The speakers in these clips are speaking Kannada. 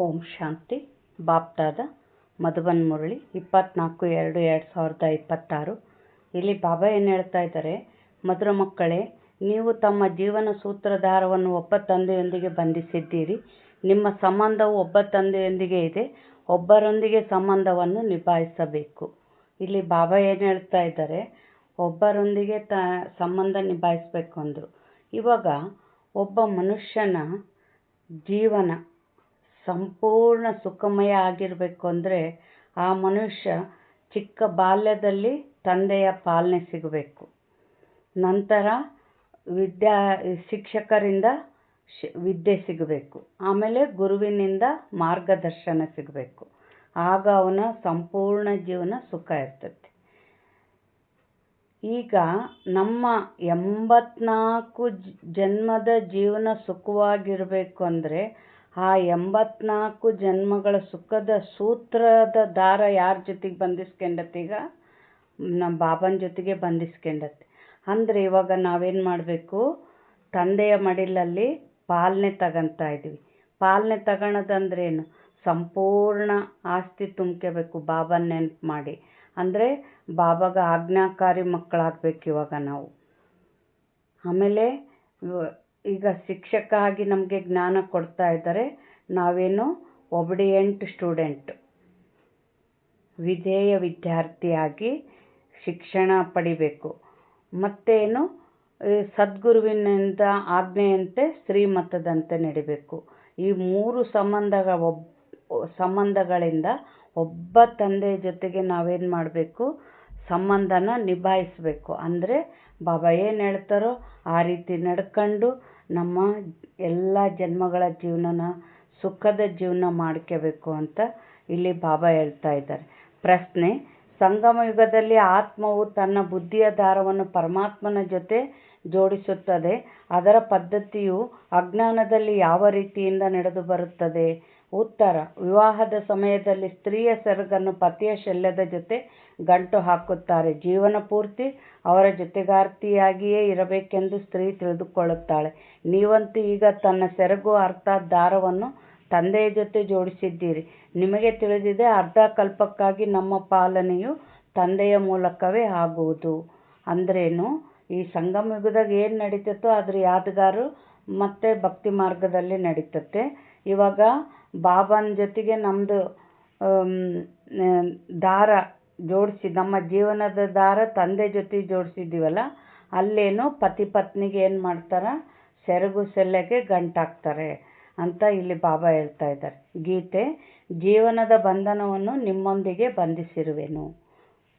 ಓಂ ಶಾಂತಿ. ಬಾಪ್ದಾದ ಮಧುಬನ್ ಮುರಳಿ 24/2/2026. ಇಲ್ಲಿ ಬಾಬಾ ಏನು ಹೇಳ್ತಾ ಇದ್ದಾರೆ, ಮಧುರ ಮಕ್ಕಳೇ, ನೀವು ತಮ್ಮ ಜೀವನ ಸೂತ್ರಧಾರವನ್ನು ಒಬ್ಬ ತಂದೆಯೊಂದಿಗೆ ಬಂಧಿಸಿದ್ದೀರಿ. ನಿಮ್ಮ ಸಂಬಂಧವು ಒಬ್ಬ ತಂದೆಯೊಂದಿಗೆ ಇದೆ. ಒಬ್ಬರೊಂದಿಗೆ ಸಂಬಂಧವನ್ನು ನಿಭಾಯಿಸಬೇಕು. ಇಲ್ಲಿ ಬಾಬಾ ಏನು ಹೇಳ್ತಾ ಇದ್ದಾರೆ, ಒಬ್ಬರೊಂದಿಗೆ ಸಂಬಂಧ ನಿಭಾಯಿಸಬೇಕು ಅಂದರು. ಇವಾಗ ಒಬ್ಬ ಮನುಷ್ಯನ ಜೀವನ ಸಂಪೂರ್ಣ ಸುಖಮಯ ಆಗಿರಬೇಕು ಅಂದರೆ ಆ ಮನುಷ್ಯ ಚಿಕ್ಕ ಬಾಲ್ಯದಲ್ಲಿ ತಂದೆಯ ಪಾಲನೆ ಸಿಗಬೇಕು. ನಂತರ ಶಿಕ್ಷಕರಿಂದ ವಿದ್ಯೆ ಸಿಗಬೇಕು. ಆಮೇಲೆ ಗುರುವಿನಿಂದ ಮಾರ್ಗದರ್ಶನ ಸಿಗಬೇಕು. ಆಗ ಅವನ ಸಂಪೂರ್ಣ ಜೀವನ ಸುಖ ಇರ್ತದೆ. ಈಗ ನಮ್ಮ 84 ಜನ್ಮದ ಜೀವನ ಸುಖವಾಗಿರಬೇಕು ಅಂದರೆ ಆ 84 ಜನ್ಮಗಳ ಸುಖದ ಸೂತ್ರದ ದಾರ ಯಾರ ಜೊತೆಗೆ ಬಂಧಿಸ್ಕೊಂಡತ್ತೆ? ಈಗ ನಮ್ಮ ಬಾಬನ ಜೊತೆಗೆ ಬಂಧಿಸ್ಕೊಂಡತ್ತೆ. ಅಂದರೆ ಇವಾಗ ನಾವೇನು ಮಾಡಬೇಕು, ತಂದೆಯ ಮಡಿಲಲ್ಲಿ ಪಾಲನೆ ತಗೊತಾ ಇದ್ವಿ. ಪಾಲನೆ ತಗೊಳೋದಂದ್ರೇನು? ಸಂಪೂರ್ಣ ಆಸ್ತಿ ತುಂಬ್ಕೋಬೇಕು ಬಾಬನ ನೆನಪು ಮಾಡಿ. ಅಂದರೆ ಬಾಬಾಗ ಆಜ್ಞಾಕಾರಿ ಮಕ್ಕಳಾಗಬೇಕು ಇವಾಗ ನಾವು. ಆಮೇಲೆ ಈಗ ಶಿಕ್ಷಕ ಆಗಿ ನಮಗೆ ಜ್ಞಾನ ಕೊಡ್ತಾ ಇದ್ದಾರೆ. ನಾವೇನು ಒಬಿಡಿಯೆಂಟ್ ಸ್ಟೂಡೆಂಟ್, ವಿಧೇಯ ವಿದ್ಯಾರ್ಥಿಯಾಗಿ ಶಿಕ್ಷಣ ಪಡಿಬೇಕು. ಮತ್ತೇನು, ಸದ್ಗುರುವಿನಿಂದ ಆಜ್ಞೆಯಂತೆ ಶ್ರೀಮತದಂತೆ ನಡಿಬೇಕು. ಈ 3 ಸಂಬಂಧಗಳಿಂದ ಒಬ್ಬ ತಂದೆಯ ಜೊತೆಗೆ ನಾವೇನು ಮಾಡಬೇಕು, ಸಂಬಂಧನ ನಿಭಾಯಿಸಬೇಕು. ಅಂದರೆ ಬಾಬಾ ಏನು ಹೇಳ್ತಾರೋ ಆ ರೀತಿ ನಡ್ಕೊಂಡು ನಮ್ಮ ಎಲ್ಲ ಜನ್ಮಗಳ ಜೀವನನ ಸುಖದ ಜೀವನ ಮಾಡ್ಕೋಬೇಕು ಅಂತ ಇಲ್ಲಿ ಬಾಬಾ ಹೇಳ್ತಾ ಇದ್ದಾರೆ. ಪ್ರಶ್ನೆ: ಸಂಗಮ ಯುಗದಲ್ಲಿ ಆತ್ಮವು ತನ್ನ ಬುದ್ಧಿಯ ದಾರವನ್ನು ಪರಮಾತ್ಮನ ಜೊತೆ ಜೋಡಿಸುತ್ತದೆ. ಅದರ ಪದ್ಧತಿಯು ಅಜ್ಞಾನದಲ್ಲಿ ಯಾವ ರೀತಿಯಿಂದ ನಡೆದು ಬರುತ್ತದೆ? ಉತ್ತರ: ವಿವಾಹದ ಸಮಯದಲ್ಲಿ ಸ್ತ್ರೀಯ ಸೆರಗನ್ನು ಪತಿಯ ಶಲ್ಯದ ಜೊತೆ ಗಂಟು ಹಾಕುತ್ತಾರೆ. ಜೀವನ ಪೂರ್ತಿ ಅವರ ಜೊತೆಗಾರ್ತಿಯಾಗಿಯೇ ಇರಬೇಕೆಂದು ಸ್ತ್ರೀ ತಿಳಿದುಕೊಳ್ಳುತ್ತಾಳೆ. ನೀವಂತೂ ಈಗ ತನ್ನ ಸೆರಗು ಅರ್ಥಾತ್ ದಾರವನ್ನು ತಂದೆಯ ಜೊತೆ ಜೋಡಿಸಿದ್ದೀರಿ. ನಿಮಗೆ ತಿಳಿದಿದೆ, ಅರ್ಧ ಕಲ್ಪಕ್ಕಾಗಿ ನಮ್ಮ ಪಾಲನೆಯು ತಂದೆಯ ಮೂಲಕವೇ ಆಗುವುದು. ಅಂದ್ರೇನು? ಈ ಸಂಗಮ ಯುಗದಾಗ ಏನು ನಡೀತೈತೋ ಅದ್ರ ಯಾದಗಾರು ಮತ್ತು ಭಕ್ತಿ ಮಾರ್ಗದಲ್ಲಿ ನಡೀತತೆ. ಇವಾಗ ಬಾಬನ ಜೊತೆಗೆ ನಮ್ಮದು ದಾರ ಜೋಡಿಸಿ, ನಮ್ಮ ಜೀವನದ ದಾರ ತಂದೆ ಜೊತೆ ಜೋಡಿಸಿದ್ದೀವಲ್ಲ, ಅಲ್ಲೇನು ಪತಿ ಪತ್ನಿಗೆ ಏನು ಮಾಡ್ತಾರೆ, ಸೆರಗು ಸೆಲ್ಲೆಗೆ ಗಂಟಾಕ್ತಾರೆ ಅಂತ ಇಲ್ಲಿ ಬಾಬಾ ಹೇಳ್ತಾ ಇದ್ದಾರೆ. ಗೀತೆ: ಜೀವನದ ಬಂಧನವನ್ನು ನಿಮ್ಮೊಂದಿಗೆ ಬಂಧಿಸಿರುವೆನು.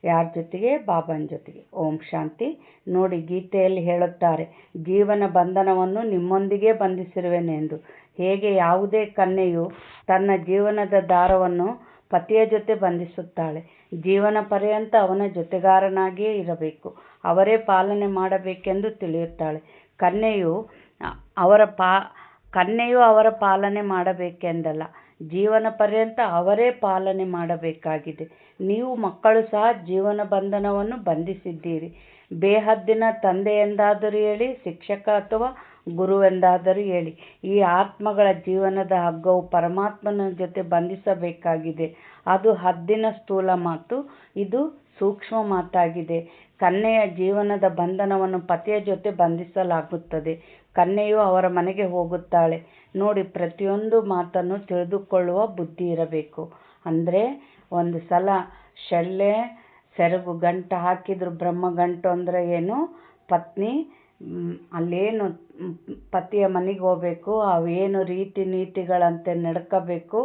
ಯಾರ ಜೊತೆಗೆ? ಬಾಬನ ಜೊತೆಗೆ. ಓಂ ಶಾಂತಿ. ನೋಡಿ, ಗೀತೆಯಲ್ಲಿ ಹೇಳುತ್ತಾರೆ, ಜೀವನ ಬಂಧನವನ್ನು ನಿಮ್ಮೊಂದಿಗೆ ಬಂಧಿಸಿರುವೆನೆಂದು. ಹೇಗೆ ಯಾವುದೇ ಕನ್ಯೆಯು ತನ್ನ ಜೀವನದ ದಾರವನ್ನು ಪತಿಯ ಜೊತೆ ಬಂಧಿಸುತ್ತಾಳೆ, ಜೀವನ ಪರ್ಯಂತ ಅವನ ಜೊತೆಗಾರನಾಗಿಯೇ ಇರಬೇಕು, ಅವರೇ ಪಾಲನೆ ಮಾಡಬೇಕೆಂದು ತಿಳಿಯುತ್ತಾಳೆ. ಕನ್ಯೆಯು ಅವರ ಪಾಲನೆ ಮಾಡಬೇಕೆಂದಲ್ಲ, ಜೀವನ ಪರ್ಯಂತ ಅವರೇ ಪಾಲನೆ ಮಾಡಬೇಕಾಗಿದೆ. ನೀವು ಮಕ್ಕಳು ಸಹ ಜೀವನ ಬಂಧನವನ್ನು ಬಂಧಿಸಿದ್ದೀರಿ. ಬೇಹದ್ದಿನ ತಂದೆಯೆಂದಾದರೂ ಹೇಳಿ, ಶಿಕ್ಷಕ ಅಥವಾ ಗುರುವೆಂದಾದರೂ ಹೇಳಿ, ಈ ಆತ್ಮಗಳ ಜೀವನದ ಹಗ್ಗವು ಪರಮಾತ್ಮನ ಜೊತೆ ಬಂಧಿಸಬೇಕಾಗಿದೆ. ಅದು ಹದ್ದಿನ ಸ್ಥೂಲ ಮಾತು, ಇದು ಸೂಕ್ಷ್ಮ ಮಾತಾಗಿದೆ. ಕನ್ಯೆಯ ಜೀವನದ ಬಂಧನವನ್ನು ಪತಿಯ ಜೊತೆ ಬಂಧಿಸಲಾಗುತ್ತದೆ. ಕನ್ಯೆಯು ಅವರ ಮನೆಗೆ ಹೋಗುತ್ತಾಳೆ. ನೋಡಿ, ಪ್ರತಿಯೊಂದು ಮಾತನ್ನು ತಿಳಿದುಕೊಳ್ಳುವ ಬುದ್ಧಿ ಇರಬೇಕು. ಅಂದರೆ ಒಂದು ಸಲ ಶಲ್ಯ ಸೆರಗು ಗಂಟು ಹಾಕಿದ್ರು, ಬ್ರಹ್ಮಗಂಟು ಅಂದರೆ ಏನು? ಪತ್ನಿ ಅಲ್ಲೇನು ಪತಿಯ ಮನೆಗೆ ಹೋಗ್ಬೇಕು, ಅವೇನು ರೀತಿ ನೀತಿಗಳಂತೆ ನಡ್ಕೋಬೇಕು,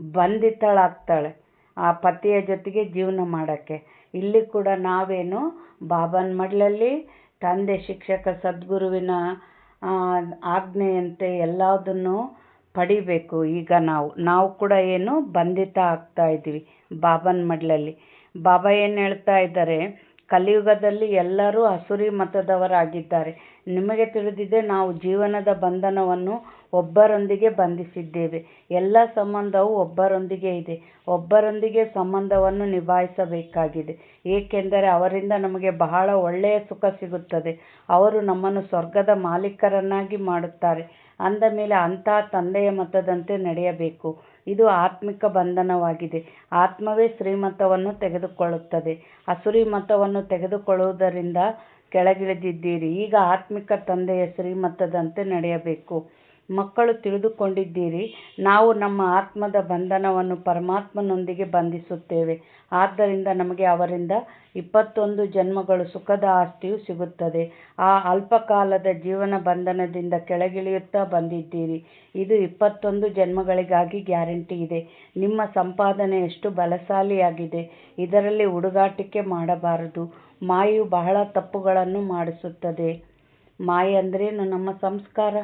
ಬಂಧಿತಳಾಗ್ತಾಳೆ ಆ ಪತಿಯ ಜೊತೆಗೆ ಜೀವನ ಮಾಡೋಕ್ಕೆ. ಇಲ್ಲಿ ಕೂಡ ನಾವೇನು ಬಾಬನ ಮಡಿಲಲ್ಲಿ ತಂದೆ ಶಿಕ್ಷಕ ಸದ್ಗುರುವಿನ ಆಜ್ಞೆಯಂತೆ ಎಲ್ಲದನ್ನು ಪಡಿಬೇಕು. ಈಗ ನಾವು ಕೂಡ ಏನು ಬಂಧಿತ ಆಗ್ತಾ ಇದ್ದೀವಿ ಬಾಬನ ಮಡಿಲಲ್ಲಿ. ಬಾಬಾ ಏನು ಹೇಳ್ತಾ ಇದ್ದಾರೆ, ಕಲಿಯುಗದಲ್ಲಿ ಎಲ್ಲರೂ ಅಸುರಿ ಮತದವರಾಗಿದ್ದಾರೆ. ನಿಮಗೆ ತಿಳಿದಿದೆ, ನಾವು ಜೀವನದ ಬಂಧನವನ್ನು ಒಬ್ಬರೊಂದಿಗೆ ಬಂಧಿಸಿದ್ದೇವೆ. ಎಲ್ಲ ಸಂಬಂಧವು ಒಬ್ಬರೊಂದಿಗೆ ಇದೆ. ಒಬ್ಬರೊಂದಿಗೆ ಸಂಬಂಧವನ್ನು ನಿಭಾಯಿಸಬೇಕಾಗಿದೆ. ಏಕೆಂದರೆ ಅವರಿಂದ ನಮಗೆ ಬಹಳ ಒಳ್ಳೆಯ ಸುಖ ಸಿಗುತ್ತದೆ. ಅವರು ನಮ್ಮನ್ನು ಸ್ವರ್ಗದ ಮಾಲೀಕರನ್ನಾಗಿ ಮಾಡುತ್ತಾರೆ. ಅಂದ ಮೇಲೆ ಅಂಥ ತಂದೆಯ ಮತದಂತೆ ನಡೆಯಬೇಕು. ಇದು ಆತ್ಮಿಕ ಬಂಧನವಾಗಿದೆ. ಆತ್ಮವೇ ಶ್ರೀಮತವನ್ನು ತೆಗೆದುಕೊಳ್ಳುತ್ತದೆ. ಅಸುರಿ ಮತವನ್ನು ತೆಗೆದುಕೊಳ್ಳುವುದರಿಂದ ಕೆಳಗಿಳಿದಿದ್ದೀರಿ. ಈಗ ಆತ್ಮಿಕ ತಂದೆಯ ಶ್ರೀಮತದಂತೆ ನಡೆಯಬೇಕು. ಮಕ್ಕಳು ತಿಳಿದುಕೊಂಡಿದ್ದೀರಿ, ನಾವು ನಮ್ಮ ಆತ್ಮದ ಬಂಧನವನ್ನು ಪರಮಾತ್ಮನೊಂದಿಗೆ ಬಂಧಿಸುತ್ತೇವೆ. ಆದ್ದರಿಂದ ನಮಗೆ ಅವರಿಂದ 21 ಜನ್ಮಗಳು ಸುಖದ ಆಸ್ತಿಯು ಸಿಗುತ್ತದೆ. ಆ ಅಲ್ಪಕಾಲದ ಜೀವನ ಬಂಧನದಿಂದ ಕೆಳಗಿಳಿಯುತ್ತಾ ಬಂದಿದ್ದೀರಿ. ಇದು 21 ಜನ್ಮಗಳಿಗಾಗಿ ಗ್ಯಾರಂಟಿ ಇದೆ. ನಿಮ್ಮ ಸಂಪಾದನೆ ಎಷ್ಟು ಬಲಶಾಲಿಯಾಗಿದೆ. ಇದರಲ್ಲಿ ಹುಡುಗಾಟಿಕೆ ಮಾಡಬಾರದು. ಮಾಯೆಯು ಬಹಳ ತಪ್ಪುಗಳನ್ನು ಮಾಡಿಸುತ್ತದೆ. ಮಾಯೆ ಅಂದ್ರೇನು? ನಮ್ಮ ಸಂಸ್ಕಾರ,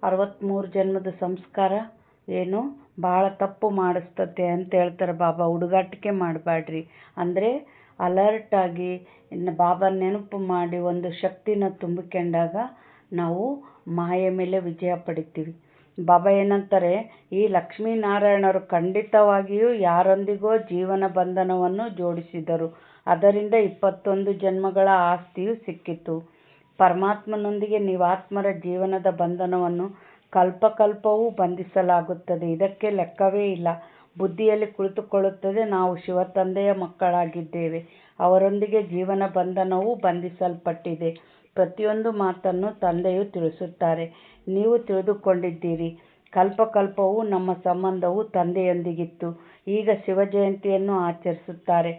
63 ಜನ್ಮದ ಸಂಸ್ಕಾರ ಏನು ಭಾಳ ತಪ್ಪು ಮಾಡಿಸ್ತತೆ ಅಂತ ಹೇಳ್ತಾರೆ ಬಾಬಾ. ಹುಡುಗಾಟಿಕೆ ಮಾಡಬೇಡ್ರಿ ಅಂದರೆ ಅಲರ್ಟಾಗಿ ಬಾಬಾ ನೆನಪು ಮಾಡಿ ಒಂದು ಶಕ್ತಿನ ತುಂಬಿಕೊಂಡಾಗ ನಾವು ಮಾಯೆ ಮೇಲೆ ವಿಜಯ ಪಡಿತೀವಿ. ಬಾಬಾ ಏನಂತಾರೆ, ಈ ಲಕ್ಷ್ಮೀನಾರಾಯಣರು ಖಂಡಿತವಾಗಿಯೂ ಯಾರೊಂದಿಗೋ ಜೀವನ ಬಂಧನವನ್ನು ಜೋಡಿಸಿದರು. ಅದರಿಂದ 21 ಜನ್ಮಗಳ ಆಸ್ತಿಯು ಸಿಕ್ಕಿತು. ಪರಮಾತ್ಮನೊಂದಿಗೆ ನೀವಾತ್ಮರ ಜೀವನದ ಬಂಧನವನ್ನು ಕಲ್ಪಕಲ್ಪವೂ ಬಂಧಿಸಲಾಗುತ್ತದೆ. ಇದಕ್ಕೆ ಲೆಕ್ಕವೇ ಇಲ್ಲ. ಬುದ್ಧಿಯಲ್ಲಿ ಕುಳಿತುಕೊಳ್ಳುತ್ತದೆ, ನಾವು ಶಿವತಂದೆಯ ಮಕ್ಕಳಾಗಿದ್ದೇವೆ. ಅವರೊಂದಿಗೆ ಜೀವನ ಬಂಧನವೂ ಬಂಧಿಸಲ್ಪಟ್ಟಿದೆ. ಪ್ರತಿಯೊಂದು ಮಾತನ್ನು ತಂದೆಯು ತಿಳಿಸುತ್ತಾರೆ. ನೀವು ತಿಳಿದುಕೊಂಡಿದ್ದೀರಿ, ಕಲ್ಪಕಲ್ಪವೂ ನಮ್ಮ ಸಂಬಂಧವು ತಂದೆಯೊಂದಿಗಿತ್ತು. ಈಗ ಶಿವಜಯಂತಿಯನ್ನು ಆಚರಿಸುತ್ತಾರೆ,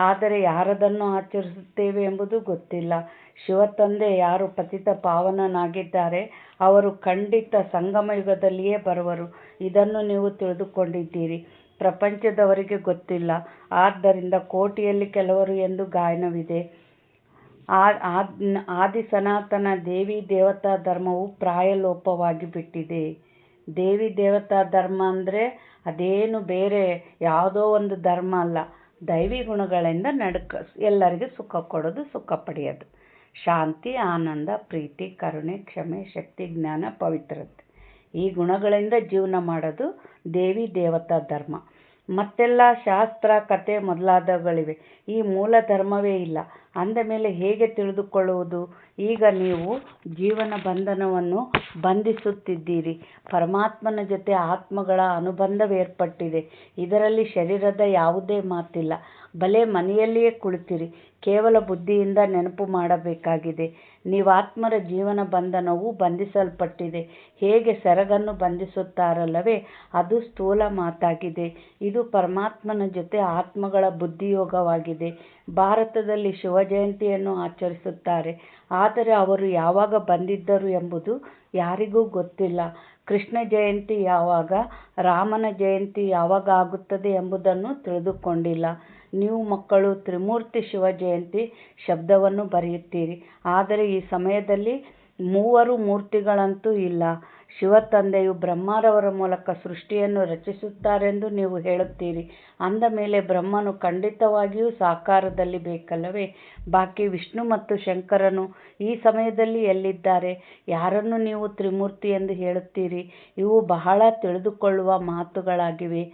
ಆದರೆ ಯಾರದನ್ನು ಆಚರಿಸುತ್ತೇವೆ ಎಂಬುದು ಗೊತ್ತಿಲ್ಲ. ಶಿವತಂದೆ ಯಾರು ಪತಿತ ಪಾವನನಾಗಿದ್ದಾರೆ ಅವರು ಖಂಡಿತ ಸಂಗಮಯುಗದಲ್ಲಿಯೇ ಬರುವರು. ಇದನ್ನು ನೀವು ತಿಳಿದುಕೊಂಡಿದ್ದೀರಿ, ಪ್ರಪಂಚದವರಿಗೆ ಗೊತ್ತಿಲ್ಲ. ಆದ್ದರಿಂದ ಕೋಟಿಯಲ್ಲಿ ಕೆಲವರು ಎಂದು ಗಾಯನವಿದೆ. ಆದಿ ಸನಾತನ ದೇವಿ ದೇವತಾ ಧರ್ಮವು ಪ್ರಾಯಲೋಪವಾಗಿ ಬಿಟ್ಟಿದೆ. ದೇವಿ ದೇವತಾ ಧರ್ಮ ಅಂದರೆ ಅದೇನು ಬೇರೆ ಯಾವುದೋ ಒಂದು ಧರ್ಮ ಅಲ್ಲ. ದೈವಿ ಗುಣಗಳಿಂದ ಎಲ್ಲರಿಗೂ ಸುಖ ಕೊಡೋದು, ಸುಖ ಪಡೆಯೋದು. ಶಾಂತಿ, ಆನಂದ, ಪ್ರೀತಿ, ಕರುಣೆ, ಕ್ಷಮೆ, ಶಕ್ತಿ, ಜ್ಞಾನ, ಪವಿತ್ರತೆ, ಈ ಗುಣಗಳಿಂದ ಜೀವನ ಮಾಡೋದು ದೇವಿ ದೇವತಾ ಧರ್ಮ. ಮತ್ತೆಲ್ಲ ಶಾಸ್ತ್ರ, ಕತೆ ಮೊದಲಾದವುಗಳಿವೆ. ಈ ಮೂಲ ಧರ್ಮವೇ ಇಲ್ಲ. ಅಂದ ಮೇಲೆ ಹೇಗೆ ತಿಳಿದುಕೊಳ್ಳುವುದು? ಈಗ ನೀವು ಜೀವನ ಬಂಧನವನ್ನು ಬಂಧಿಸುತ್ತಿದ್ದೀರಿ. ಪರಮಾತ್ಮನ ಜೊತೆ ಆತ್ಮಗಳ ಅನುಬಂಧವೇರ್ಪಟ್ಟಿದೆ. ಇದರಲ್ಲಿ ಶರೀರದ ಯಾವುದೇ ಮಾತಿಲ್ಲ. ಭಲೆ ಮನೆಯಲ್ಲಿಯೇ ಕುಳಿತಿರಿ, ಕೇವಲ ಬುದ್ಧಿಯಿಂದ ನೆನಪು ಮಾಡಬೇಕಾಗಿದೆ. ನೀವಾತ್ಮರ ಜೀವನ ಬಂಧನವು ಬಂಧಿಸಲ್ಪಟ್ಟಿದೆ. ಹೇಗೆ ಸೆರಗನ್ನು ಬಂಧಿಸುತ್ತಾರಲ್ಲವೇ, ಅದು ಸ್ಥೂಲ ಮಾತಾಗಿದೆ. ಇದು ಪರಮಾತ್ಮನ ಜೊತೆ ಆತ್ಮಗಳ ಬುದ್ಧಿಯೋಗವಾಗಿದೆ. ಭಾರತದಲ್ಲಿ ಶಿವಜಯಂತಿಯನ್ನು ಆಚರಿಸುತ್ತಾರೆ, ಆದರೆ ಅವರು ಯಾವಾಗ ಬಂದಿದ್ದರು ಎಂಬುದು ಯಾರಿಗೂ ಗೊತ್ತಿಲ್ಲ. ಕೃಷ್ಣ ಜಯಂತಿ ಯಾವಾಗ, ರಾಮನ ಜಯಂತಿ ಯಾವಾಗ ಆಗುತ್ತದೆ ಎಂಬುದನ್ನು ತಿಳಿದುಕೊಂಡಿಲ್ಲ. ನೀವು ಮಕ್ಕಳು ತ್ರಿಮೂರ್ತಿ ಶಿವ ಜಯಂತಿ ಶಬ್ದವನ್ನು ಬರೆಯುತ್ತೀರಿ, ಆದರೆ ಈ ಸಮಯದಲ್ಲಿ 3 ಮೂರ್ತಿಗಳಂತೂ ಇಲ್ಲ. ಶಿವತಂದೆಯು ಬ್ರಹ್ಮರವರ ಮೂಲಕ ಸೃಷ್ಟಿಯನ್ನು ರಚಿಸುತ್ತಾರೆಂದು ನೀವು ಹೇಳುತ್ತೀರಿ. ಅಂದ ಮೇಲೆ ಬ್ರಹ್ಮನು ಖಂಡಿತವಾಗಿಯೂ ಸಾಕಾರದಲ್ಲಿ ಬೇಕಲ್ಲವೇ? ಬಾಕಿ ವಿಷ್ಣು ಮತ್ತು ಶಂಕರನು ಈ ಸಮಯದಲ್ಲಿ ಎಲ್ಲಿದ್ದಾರೆ? ಯಾರನ್ನು ನೀವು ತ್ರಿಮೂರ್ತಿ ಎಂದು ಹೇಳುತ್ತೀರಿ? ಇವು ಬಹಳ ತಿಳಿದುಕೊಳ್ಳುವ ಮಾತುಗಳಾಗಿವೆ.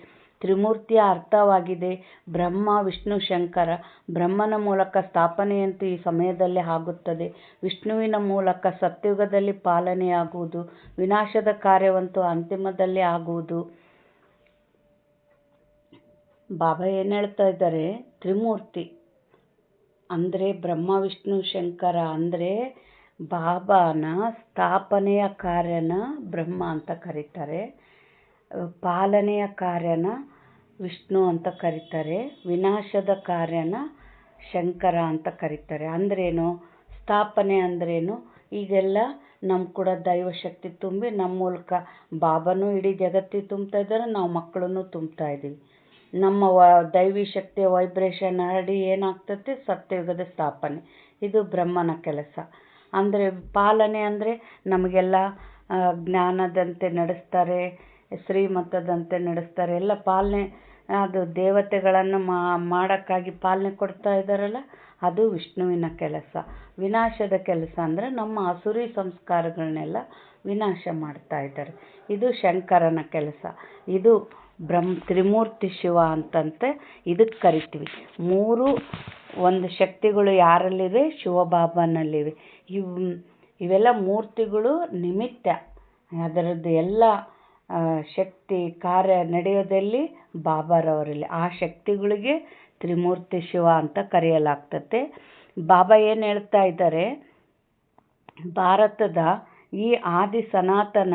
ತ್ರಿಮೂರ್ತಿಯ ಅರ್ಥವಾಗಿದೆ ಬ್ರಹ್ಮ, ವಿಷ್ಣು, ಶಂಕರ. ಬ್ರಹ್ಮನ ಮೂಲಕ ಸ್ಥಾಪನೆಯಂತೂ ಈ ಸಮಯದಲ್ಲೇ ಆಗುತ್ತದೆ. ವಿಷ್ಣುವಿನ ಮೂಲಕ ಸತ್ಯುಗದಲ್ಲಿ ಪಾಲನೆಯಾಗುವುದು. ವಿನಾಶದ ಕಾರ್ಯವಂತೂ ಅಂತಿಮದಲ್ಲೇ ಆಗುವುದು. ಬಾಬಾ ಏನು ಹೇಳ್ತಾ ಇದ್ದಾರೆ? ತ್ರಿಮೂರ್ತಿ ಅಂದರೆ ಬ್ರಹ್ಮ, ವಿಷ್ಣು, ಶಂಕರ ಅಂದರೆ ಬಾಬಾನ ಸ್ಥಾಪನೆಯ ಕಾರ್ಯನ ಬ್ರಹ್ಮ ಅಂತ ಕರೀತಾರೆ, ಪಾಲನೆಯ ಕಾರ್ಯನ ವಿಷ್ಣು ಅಂತ ಕರೀತಾರೆ, ವಿನಾಶದ ಕಾರ್ಯನ ಶಂಕರ ಅಂತ ಕರೀತಾರೆ. ಅಂದ್ರೇನು? ಸ್ಥಾಪನೆ ಅಂದ್ರೇನು? ಈಗೆಲ್ಲ ನಮ್ಮ ಕೂಡ ದೈವಶಕ್ತಿ ತುಂಬಿ ನಮ್ಮ ಮೂಲಕ ಬಾಬಾನೂ ಇಡೀ ಜಗತ್ತಿಗೆ ತುಂಬ್ತಾ ಇದ್ದಾರೆ, ನಾವು ಮಕ್ಕಳನ್ನು ತುಂಬ್ತಾ ಇದ್ದೀವಿ. ನಮ್ಮ ದೈವಿ ಶಕ್ತಿಯ ವೈಬ್ರೇಷನ್ ಹರಡಿ ಏನಾಗ್ತದೆ? ಸತ್ಯಯುಗದ ಸ್ಥಾಪನೆ. ಇದು ಬ್ರಹ್ಮನ ಕೆಲಸ. ಅಂದರೆ ಪಾಲನೆ ಅಂದರೆ ನಮಗೆಲ್ಲ ಜ್ಞಾನದಂತೆ ನಡೆಸ್ತಾರೆ, ಶ್ರೀಮತದಂತೆ ನಡೆಸ್ತಾರೆ. ಎಲ್ಲ ಪಾಲನೆ, ಅದು ದೇವತೆಗಳನ್ನು ಮಾಡೋಕ್ಕಾಗಿ ಪಾಲನೆ ಕೊಡ್ತಾ ಇದ್ದಾರಲ್ಲ, ಅದು ವಿಷ್ಣುವಿನ ಕೆಲಸ. ವಿನಾಶದ ಕೆಲಸ ಅಂದರೆ ನಮ್ಮ ಅಸುರಿ ಸಂಸ್ಕಾರಗಳನ್ನೆಲ್ಲ ವಿನಾಶ ಮಾಡ್ತಾ ಇದ್ದಾರೆ. ಇದು ಶಂಕರನ ಕೆಲಸ. ಇದು ತ್ರಿಮೂರ್ತಿ ಶಿವ ಅಂತಂತೆ ಇದಕ್ಕೆ ಕರಿತೀವಿ. 3 ಒಂದು ಶಕ್ತಿಗಳು ಯಾರಲ್ಲಿವೆ? ಶಿವಬಾಬಾನಲ್ಲಿವೆ. ಇವೆಲ್ಲ ಮೂರ್ತಿಗಳು ನಿಮಿತ್ತ. ಅದರದ್ದು ಎಲ್ಲ ಶಕ್ತಿ ಕಾರ್ಯ ನಡೆಯೋದಲ್ಲಿ ಬಾಬಾರವರಲ್ಲಿ. ಆ ಶಕ್ತಿಗಳಿಗೆ ತ್ರಿಮೂರ್ತಿ ಶಿವ ಅಂತ ಕರೆಯಲಾಗ್ತತೆ. ಬಾಬಾ ಏನು ಹೇಳ್ತಾ ಇದ್ದಾರೆ, ಭಾರತದ ಈ ಆದಿ ಸನಾತನ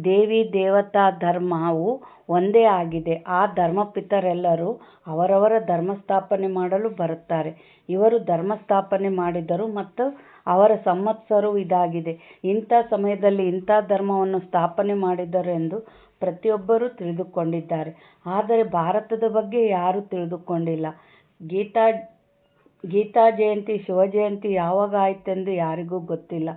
ದೇವಿ ದೇವತಾ ಧರ್ಮವು ಒಂದೇ ಆಗಿದೆ. ಆ ಧರ್ಮಪಿತರೆಲ್ಲರೂ ಅವರವರ ಧರ್ಮ ಸ್ಥಾಪನೆ ಮಾಡಲು ಬರುತ್ತಾರೆ. ಇವರು ಧರ್ಮ ಸ್ಥಾಪನೆ ಮಾಡಿದರು ಮತ್ತು ಅವರ ಸಂವತ್ಸರವು ಇದಾಗಿದೆ. ಇಂಥ ಸಮಯದಲ್ಲಿ ಇಂಥ ಧರ್ಮವನ್ನು ಸ್ಥಾಪನೆ ಮಾಡಿದರು ಎಂದು ಪ್ರತಿಯೊಬ್ಬರೂ ತಿಳಿದುಕೊಂಡಿದ್ದಾರೆ. ಆದರೆ ಭಾರತದ ಬಗ್ಗೆ ಯಾರೂ ತಿಳಿದುಕೊಂಡಿಲ್ಲ. ಗೀತಾ ಜಯಂತಿ ಶಿವ ಜಯಂತಿ ಯಾವಾಗ ಆಯಿತೆಂದು ಯಾರಿಗೂ ಗೊತ್ತಿಲ್ಲ.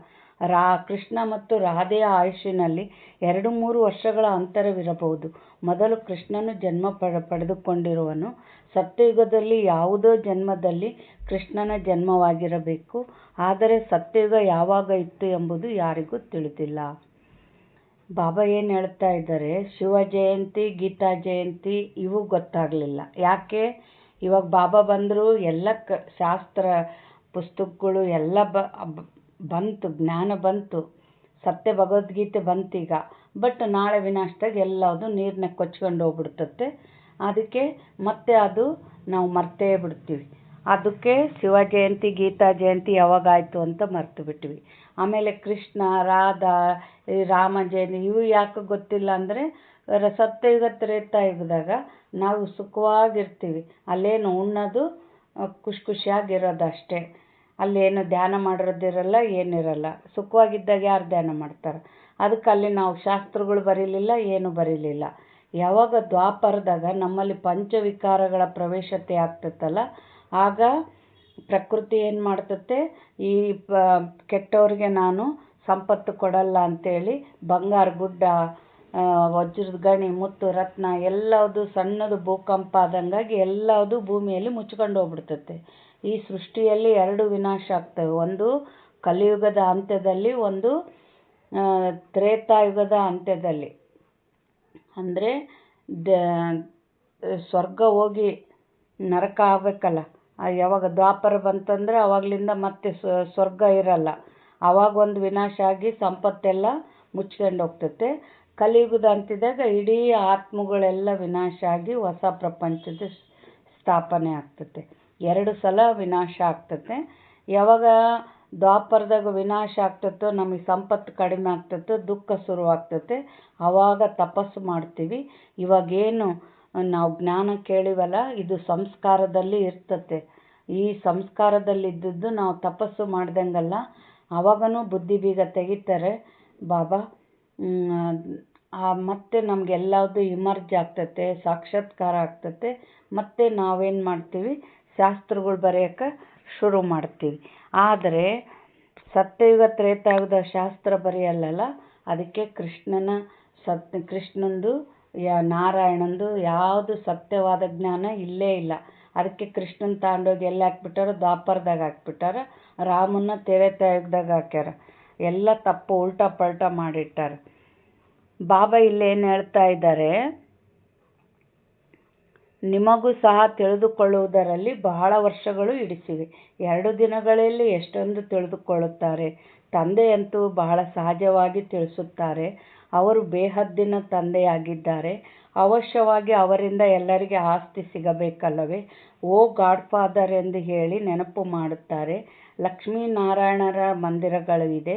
ಕೃಷ್ಣ ಮತ್ತು ರಾಧೆಯ ಆಯುಷ್ಯನಲ್ಲಿ 2-3 ವರ್ಷಗಳ ಅಂತರವಿರಬಹುದು. ಮೊದಲು ಕೃಷ್ಣನು ಜನ್ಮ ಪಡೆದುಕೊಂಡಿರುವನು. ಸತ್ಯಯುಗದಲ್ಲಿ ಯಾವುದೋ ಜನ್ಮದಲ್ಲಿ ಕೃಷ್ಣನ ಜನ್ಮವಾಗಿರಬೇಕು. ಆದರೆ ಸತ್ಯಯುಗ ಯಾವಾಗ ಇತ್ತು ಎಂಬುದು ಯಾರಿಗೂ ತಿಳಿದಿಲ್ಲ. ಬಾಬಾ ಏನು ಹೇಳ್ತಾ ಇದ್ದಾರೆ, ಶಿವ ಜಯಂತಿ ಗೀತಾ ಜಯಂತಿ ಇವು ಗೊತ್ತಾಗಲಿಲ್ಲ. ಯಾಕೆ? ಇವಾಗ ಬಾಬಾ ಬಂದರು, ಎಲ್ಲ ಶಾಸ್ತ್ರ ಪುಸ್ತಕಗಳು ಎಲ್ಲ ಬಂತು, ಜ್ಞಾನ ಬಂತು, ಸತ್ಯ ಭಗವದ್ಗೀತೆ ಬಂತೀಗ. ಬಟ್ ನಾಳೆ ವಿನಾಶದಾಗ ಎಲ್ಲದು ನೀರಿನಾಗ ಕೊಚ್ಕೊಂಡು ಹೋಗ್ಬಿಡ್ತತೆ. ಅದಕ್ಕೆ ಮತ್ತೆ ಅದು ನಾವು ಮರ್ತೇ ಬಿಡ್ತೀವಿ. ಅದಕ್ಕೆ ಶಿವ ಜಯಂತಿ ಗೀತಾ ಜಯಂತಿ ಯಾವಾಗಾಯಿತು ಅಂತ ಮರ್ತು ಬಿಟ್ವಿ. ಆಮೇಲೆ ಕೃಷ್ಣ ರಾಧಾ ರಾಮ ಜಯಂತಿ ಇವು ಯಾಕೆ ಗೊತ್ತಿಲ್ಲ ಅಂದರೆ, ಸತ್ಯಯುಗ ತ್ರೇತಾಯುಗದಾಗ ನಾವು ಸುಖವಾಗಿರ್ತೀವಿ. ಅಲ್ಲೇನು ಉಣ್ಣೋದು ಖುಷಿಯಾಗಿರೋದು ಅಷ್ಟೇ. ಅಲ್ಲೇನು ಧ್ಯಾನ ಮಾಡಿರೋದಿರಲ್ಲ, ಏನಿರಲ್ಲ. ಸುಖವಾಗಿದ್ದಾಗ ಯಾರು ಧ್ಯಾನ ಮಾಡ್ತಾರೆ? ಅದಕ್ಕೆ ಅಲ್ಲಿ ನಾವು ಶಾಸ್ತ್ರಗಳು ಬರೀಲಿಲ್ಲ, ಏನೂ ಬರೀಲಿಲ್ಲ. ಯಾವಾಗ ದ್ವಾಪರದಾಗ ನಮ್ಮಲ್ಲಿ ಪಂಚವಿಕಾರಗಳ ಪ್ರವೇಶತೆ ಆಗ್ತೈತಲ್ಲ, ಆಗ ಪ್ರಕೃತಿ ಏನು ಮಾಡ್ತತೆ, ಈ ಕೆಟ್ಟವ್ರಿಗೆ ನಾನು ಸಂಪತ್ತು ಕೊಡಲ್ಲ ಅಂತೇಳಿ ಬಂಗಾರ ಗುಡ್ಡ, ವಜ್ರದ ಗಣಿ, ಮುತ್ತು ರತ್ನ ಎಲ್ಲದು ಸಣ್ಣದು ಭೂಕಂಪ ಆದಂಗಾಗಿ ಎಲ್ಲದು ಭೂಮಿಯಲ್ಲಿ ಮುಚ್ಕೊಂಡು ಹೋಗ್ಬಿಡ್ತತೆ. ಈ ಸೃಷ್ಟಿಯಲ್ಲಿ 2 ವಿನಾಶ ಆಗ್ತವೆ. ಒಂದು ಕಲಿಯುಗದ ಅಂತ್ಯದಲ್ಲಿ, ಒಂದು ತ್ರೇತಾಯುಗದ ಅಂತ್ಯದಲ್ಲಿ. ಅಂದರೆ ಸ್ವರ್ಗ ಹೋಗಿ ನರಕ ಆಗಬೇಕಲ್ಲ, ಯಾವಾಗ ದ್ವಾಪರ ಬಂತಂದರೆ ಅವಾಗಲಿಂದ ಮತ್ತೆ ಸ್ವರ್ಗ ಇರಲ್ಲ. ಆವಾಗ ಒಂದು ವಿನಾಶ ಆಗಿ ಸಂಪತ್ತೆಲ್ಲ ಮುಚ್ಕೊಂಡು ಹೋಗ್ತತೆ. ಕಲಿಯುಗದ ಅಂತಿದ್ದಾಗ ಇಡೀ ಆತ್ಮಗಳೆಲ್ಲ ವಿನಾಶ ಆಗಿ ಹೊಸ ಪ್ರಪಂಚದ ಸ್ಥಾಪನೆ ಆಗ್ತತೆ. 2 ಸಲ ವಿನಾಶ ಆಗ್ತತೆ. ಯಾವಾಗ ದ್ವಾಪರದಾಗ ವಿನಾಶ ಆಗ್ತತೋ, ನಮಗೆ ಸಂಪತ್ತು ಕಡಿಮೆ ಆಗ್ತತೋ, ದುಃಖ ಶುರುವಾಗ್ತತೆ. ಆವಾಗ ತಪಸ್ಸು ಮಾಡ್ತೀವಿ. ಇವಾಗೇನು ನಾವು ಜ್ಞಾನ ಕೇಳಿವಲ್ಲ, ಇದು ಸಂಸ್ಕಾರದಲ್ಲಿ ಇರ್ತತೆ. ಈ ಸಂಸ್ಕಾರದಲ್ಲಿದ್ದದ್ದು ನಾವು ತಪಸ್ಸು ಮಾಡ್ದಂಗಲ್ಲ. ಆವಾಗನೂ ಬುದ್ಧಿ ಬೀಗ ತೆಗಿತಾರೆ ಬಾಬಾ. ಮತ್ತೆ ನಮಗೆಲ್ಲದು ಇಮರ್ಜ್ ಆಗ್ತತೆ, ಸಾಕ್ಷಾತ್ಕಾರ ಆಗ್ತತೆ. ಮತ್ತು ನಾವೇನು ಮಾಡ್ತೀವಿ, ಶಾಸ್ತ್ರಗಳು ಬರೆಯೋಕ್ಕೆ ಶುರು ಮಾಡ್ತೀವಿ. ಆದರೆ ಸತ್ಯಯುಗ ತ್ರೇತಾಯುಗದ ಶಾಸ್ತ್ರ ಬರೆಯಲ್ಲ. ಅದಕ್ಕೆ ಕೃಷ್ಣಂದು ನಾರಾಯಣಂದು ಯಾವುದು ಸತ್ಯವಾದ ಜ್ಞಾನ ಇಲ್ಲೇ ಇಲ್ಲ. ಅದಕ್ಕೆ ಕೃಷ್ಣನ ತಗೊಂಡೋಗಿ ಎಲ್ಲಿ ಹಾಕ್ಬಿಟ್ಟಾರೋ, ದ್ವಾಪರದಾಗ ಹಾಕ್ಬಿಟ್ಟಾರ. ರಾಮನ್ನ ತ್ರೇತಾಯುಗದಾಗ ಹಾಕ್ಯಾರ. ಎಲ್ಲ ತಪ್ಪು ಉಲ್ಟಾ ಪಲ್ಟಾ ಮಾಡಿಟ್ಟಾರ. ಬಾಬಾ ಇಲ್ಲೇನು ಹೇಳ್ತಾ ಇದ್ದಾರೆ, ನಿಮಗೂ ಸಹ ತಿಳಿದುಕೊಳ್ಳುವುದರಲ್ಲಿ ಬಹಳ ವರ್ಷಗಳು ಹಿಡಿಸಿವೆ. 2 ದಿನಗಳಲ್ಲಿ ಎಷ್ಟೊಂದು ತಿಳಿದುಕೊಳ್ಳುತ್ತಾರೆ. ತಂದೆಯಂತೂ ಬಹಳ ಸಹಜವಾಗಿ ತಿಳಿಸುತ್ತಾರೆ. ಅವರು ಬೇಹದ್ದಿನ ತಂದೆಯಾಗಿದ್ದಾರೆ. ಅವಶ್ಯವಾಗಿ ಅವರಿಂದ ಎಲ್ಲರಿಗೆ ಆಸ್ತಿ ಸಿಗಬೇಕಲ್ಲವೇ? ಓ ಗಾಡ್ ಫಾದರ್ ಎಂದು ಹೇಳಿ ನೆನಪು ಮಾಡುತ್ತಾರೆ. ಲಕ್ಷ್ಮೀನಾರಾಯಣರ ಮಂದಿರಗಳಿದೆ.